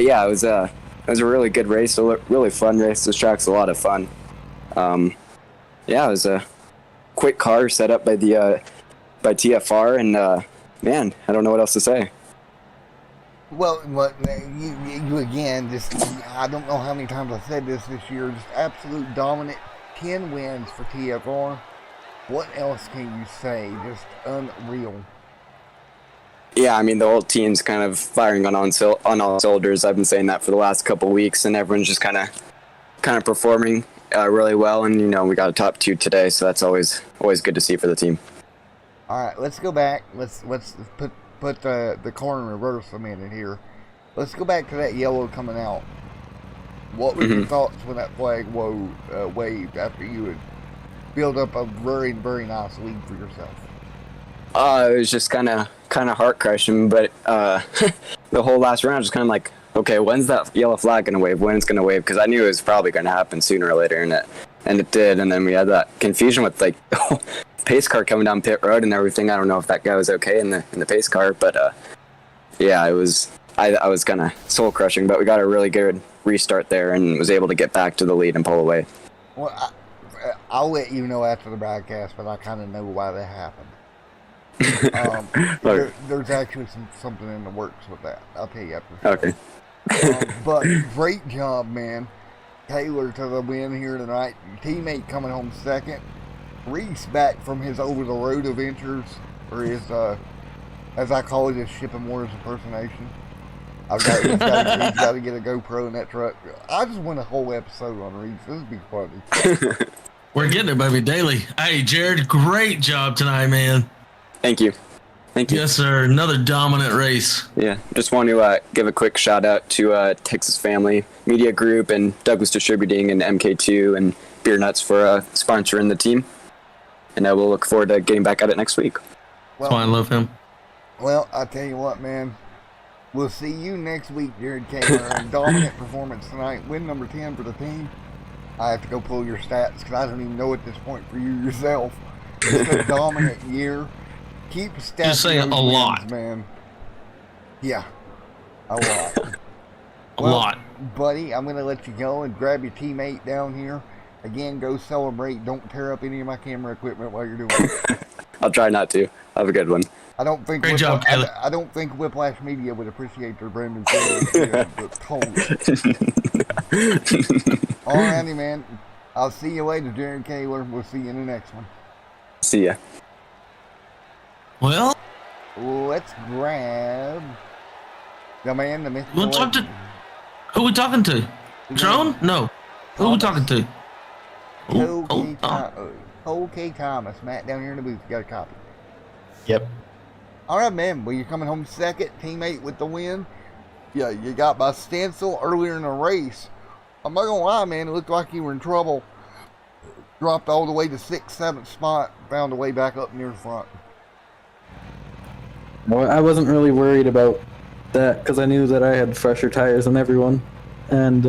yeah, it was a really good race, a really fun race. This track's a lot of fun. Yeah, it was a quick car set up by TFR, and man, I don't know what else to say. Well, you again, just, I don't know how many times I've said this year, just absolute dominant, 10 wins for TFR. What else can you say? Just unreal. Yeah, I mean, the whole team's kind of firing on all cylinders. I've been saying that for the last couple of weeks, and everyone's just kind of performing really well. And we got a top 2 today, so that's always good to see for the team. All right, let's go back. Let's put the car in reverse a minute here. Let's go back to that yellow coming out. What were your thoughts when that flag waved after you had built up a very, very nice lead for yourself? It was just kind of heart crushing, but the whole last round was kind of like, okay, when's that yellow flag gonna wave? When it's gonna wave? Because I knew it was probably gonna happen sooner or later, and it did. And then we had that confusion with like pace car coming down pit road and everything. I don't know if that guy was okay in the pace car, but yeah, it was. I was kind of soul crushing, but we got a really good restart there and was able to get back to the lead and pull away. Well, I'll let you know after the broadcast, but I kind of know why that happened. There's actually something in the works with that. I'll tell you after. Okay. But great job, man. Taylor to the win here tonight. Your teammate coming home second. Reese back from his over-the-road adventures, or his, as I call it, his Shipping Wars impersonation. He's got to get a GoPro in that truck. I just want a whole episode on Reese. This would be funny. We're getting it, baby, daily. Hey, Jared, great job tonight, man. Thank you. Yes, sir. Another dominant race. Yeah, just want to give a quick shout out to Texas Family Media Group and Douglas Distributing and MK2 and Beer Nuts for sponsoring the team. And we'll look forward to getting back at it next week. That's why I love him. Well, I tell you what, man. We'll see you next week, Jared Taylor. Dominant performance tonight. Win number 10 for the team. I have to go pull your stats because I don't even know at this point for you yourself. It's a dominant year. Keep stacking Just saying those a wins, lot. Man. Yeah, a lot. A lot. Buddy, I'm going to let you go and grab your teammate down here. Again, go celebrate. Don't tear up any of my camera equipment while you're doing it. I'll try not to. Have a good one. I don't think Great job, Taylor. I don't think Whiplash Media would appreciate their brand new photos. Alrighty, man. I'll see you later, Jared Taylor. We'll see you in the next one. See ya. Well, Let's grab the man, the myth. we'll talk to. Who are we talking to? Drone? No. Who are we talking to? Cole K. Thomas. Matt down here in the booth. You got a copy. Yep. All right, man. Well, you're coming home second, teammate with the win. Yeah, you got by stencil earlier in the race. I'm not gonna lie, man. It looked like you were in trouble. Dropped all the way to 6th, 7th spot. Found a way back up near the front. Well, I wasn't really worried about that because I knew that I had fresher tires than everyone, and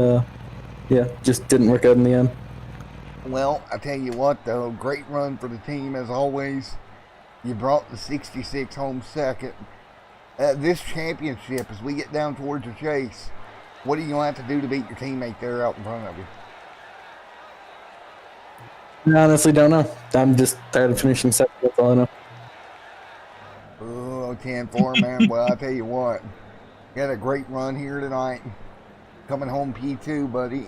yeah, just didn't work out in the end. Well, I tell you what, though, great run for the team as always. You brought the 66 home second. This championship, as we get down towards the chase, what are you going to have to do to beat your teammate there out in front of you? I honestly don't know. I'm just tired of finishing second. That's all I know. Oh, 10-4, man. Well, I tell you what, you had a great run here tonight. Coming home P2, buddy.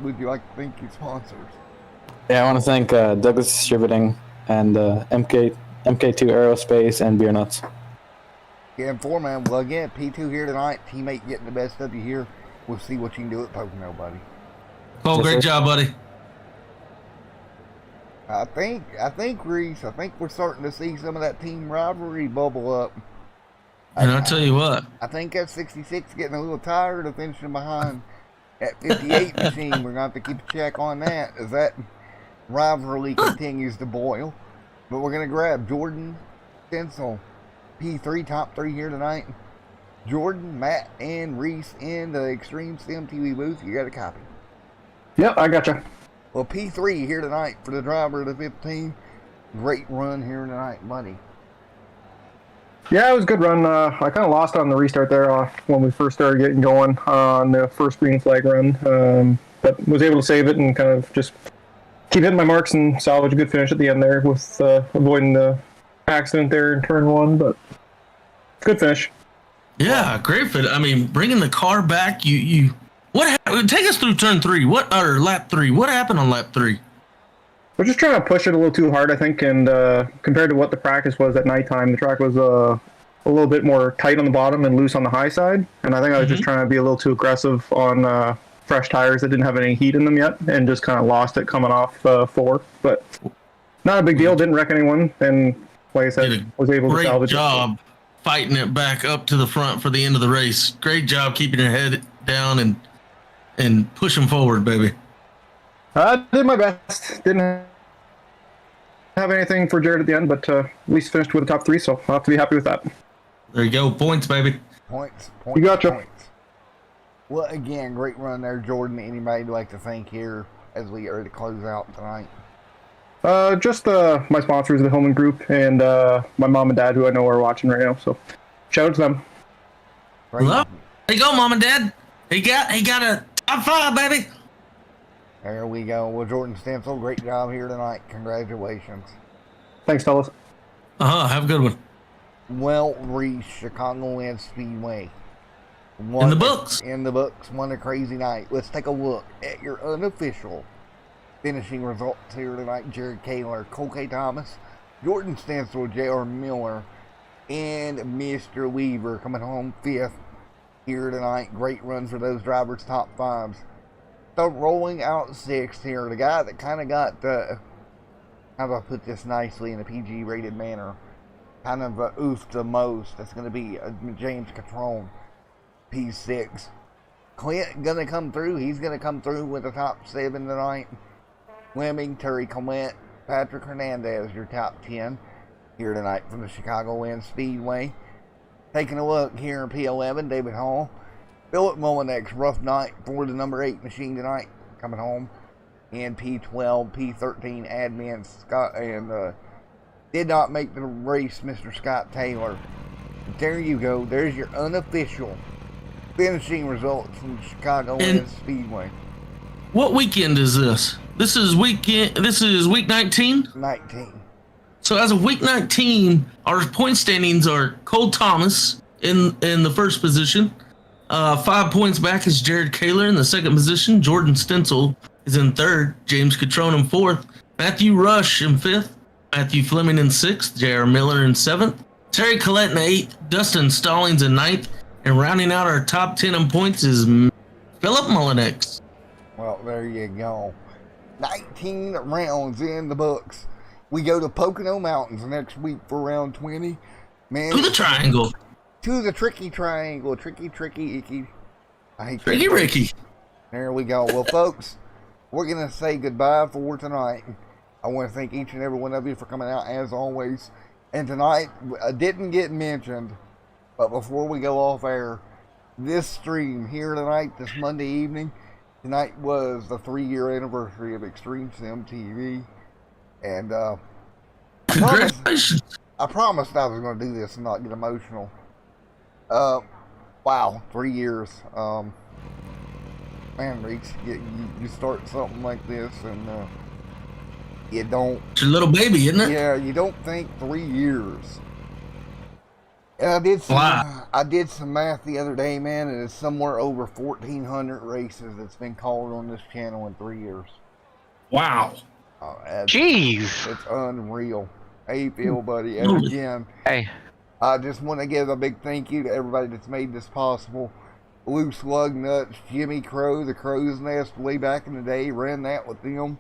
Would you like to thank your sponsors? Yeah, I want to thank Douglas Distributing and MK2 Aerospace and Beer Nuts. 10-4, man. Well, again, P2 here tonight. Teammate getting the best of you here. We'll see what you can do at Pocono, buddy. Oh, Yes, great sir. job, buddy. I think, Reese, I think we're starting to see some of that team rivalry bubble up. And I'll tell you what. I think that 66 getting a little tired of finishing behind that 58 machine. We're going to have to keep a check on that as that rivalry continues to boil. But we're going to grab Jordan Stencil, P3, top 3 here tonight. Jordan, Matt, and Reese in the Xtreme Sim TV booth. You got a copy. Yep, I gotcha. Well, P3 here tonight for the driver of the 15. Great run here tonight, buddy. Yeah, it was a good run. I kind of lost on the restart there when we first started getting going on the first green flag run, but was able to save it and kind of just keep hitting my marks and salvage a good finish at the end there with avoiding the accident there in turn 1, but good finish. Yeah, great fit. I mean, bringing the car back, what happened? Take us through turn 3. Or lap 3. What happened on lap 3? We're just trying to push it a little too hard, I think, and compared to what the practice was at nighttime, the track was a little bit more tight on the bottom and loose on the high side, and I think I was just trying to be a little too aggressive on fresh tires that didn't have any heat in them yet, and just kind of lost it coming off 4, but not a big deal, didn't wreck anyone, and like I said, was able to salvage Great job fighting it back up to the front for the end of the race. Great job keeping your head down and pushing forward, baby. I did my best. Didn't have anything for Jared at the end, but at least finished with the top 3, so I'll have to be happy with that. There you go. Points, baby. Points. You gotcha. Points. Well, again, great run there, Jordan. Anybody you'd like to thank here as we are to close out tonight? Just my sponsors, the Hillman Group, and my mom and dad, who I know are watching right now, so shout out to them. Great. Well, there you go, Mom and Dad. He got a top 5, baby. There we go. Well, Jordan Stencil, great job here tonight. Congratulations. Thanks, fellas. Have a good one. Well, Reese, Chicagoland Speedway. In the books. In the books. What a crazy night. Let's take a look at your unofficial finishing results here tonight. Jared Kaler, Cole K. Thomas, Jordan Stencil, J.R. Miller, and Mr. Weaver coming home 5th here tonight. Great run for those drivers, top 5s. So rolling out 6th here, the guy that kind of got how do I put this nicely in a PG rated manner, kind of oofed the most, that's going to be James Catrone, P6. Clint going to come through. He's going to come through with the top 7 tonight. Fleming, Terry Clement, Patrick Hernandez, your top 10 here tonight from the Chicagoland Speedway. Taking a look here in P11, David Hall. Philip Mullinex, rough night for the number 8 machine tonight, coming home. And P12, P13, admin Scott, and did not make the race, Mr. Scott Taylor. But there you go. There's your unofficial finishing results from Chicagoland Speedway. What weekend is this? This is week 19? 19. So as of week 19, our point standings are Cole Thomas in the first position. 5 points back is Jared Kaler in the second position. Jordan Stencil is in third. James Catrone in fourth. Matthew Rush in fifth. Matthew Fleming in sixth. J.R. Miller in seventh. Terry Collette in eighth. Dustin Stallings in ninth. And rounding out our top 10 in points is Philip Mullinex. Well, there you go. 19 rounds in the books. We go to Pocono Mountains next week for round 20. Man, To the triangle. To the tricky triangle. Tricky, icky. I hate Ricky that. Ricky. There we go. Well, folks, we're going to say goodbye for tonight. I want to thank each and every one of you for coming out as always. And tonight, I didn't get mentioned, but before we go off air, this stream here tonight, this Monday evening, tonight was the 3-year anniversary of Xtreme Sim TV. And Congratulations. I promised I was going to do this and not get emotional. Wow, 3 years. Man, Reeks, you start something like this and you don't. It's your little baby, isn't it? Yeah, you don't think 3 years. And I did some math the other day, man, and it's somewhere over 1,400 races that's been called on this channel in 3 years. Wow. Jeez. It's unreal. How you feel, buddy? And again, Hey. I just want to give a big thank you to everybody that's made this possible. Loose Lug Nuts, Jimmy Crow, the Crow's Nest, way back in the day. Ran that with them.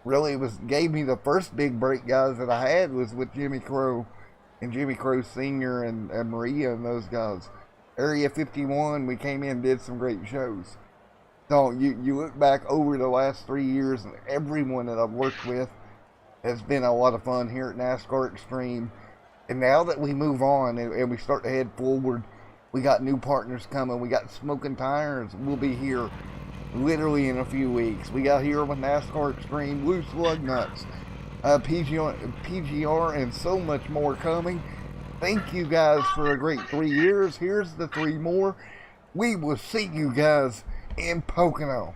Really, gave me the first big break, guys, that I had was with Jimmy Crow and Jimmy Crow Sr. and Maria and those guys. Area 51, we came in and did some great shows. So you look back over the last 3 years, and everyone that I've worked with has been a lot of fun here at NASCAR Xtreme. And now that we move on and we start to head forward, we got new partners coming. We got Smoking Tires. We'll be here literally in a few weeks. We got here with NASCAR Xtreme, Loose Lug Nuts, PGR, and so much more coming. Thank you guys for a great 3 years. Here's the 3 more. We will see you guys in Pocono.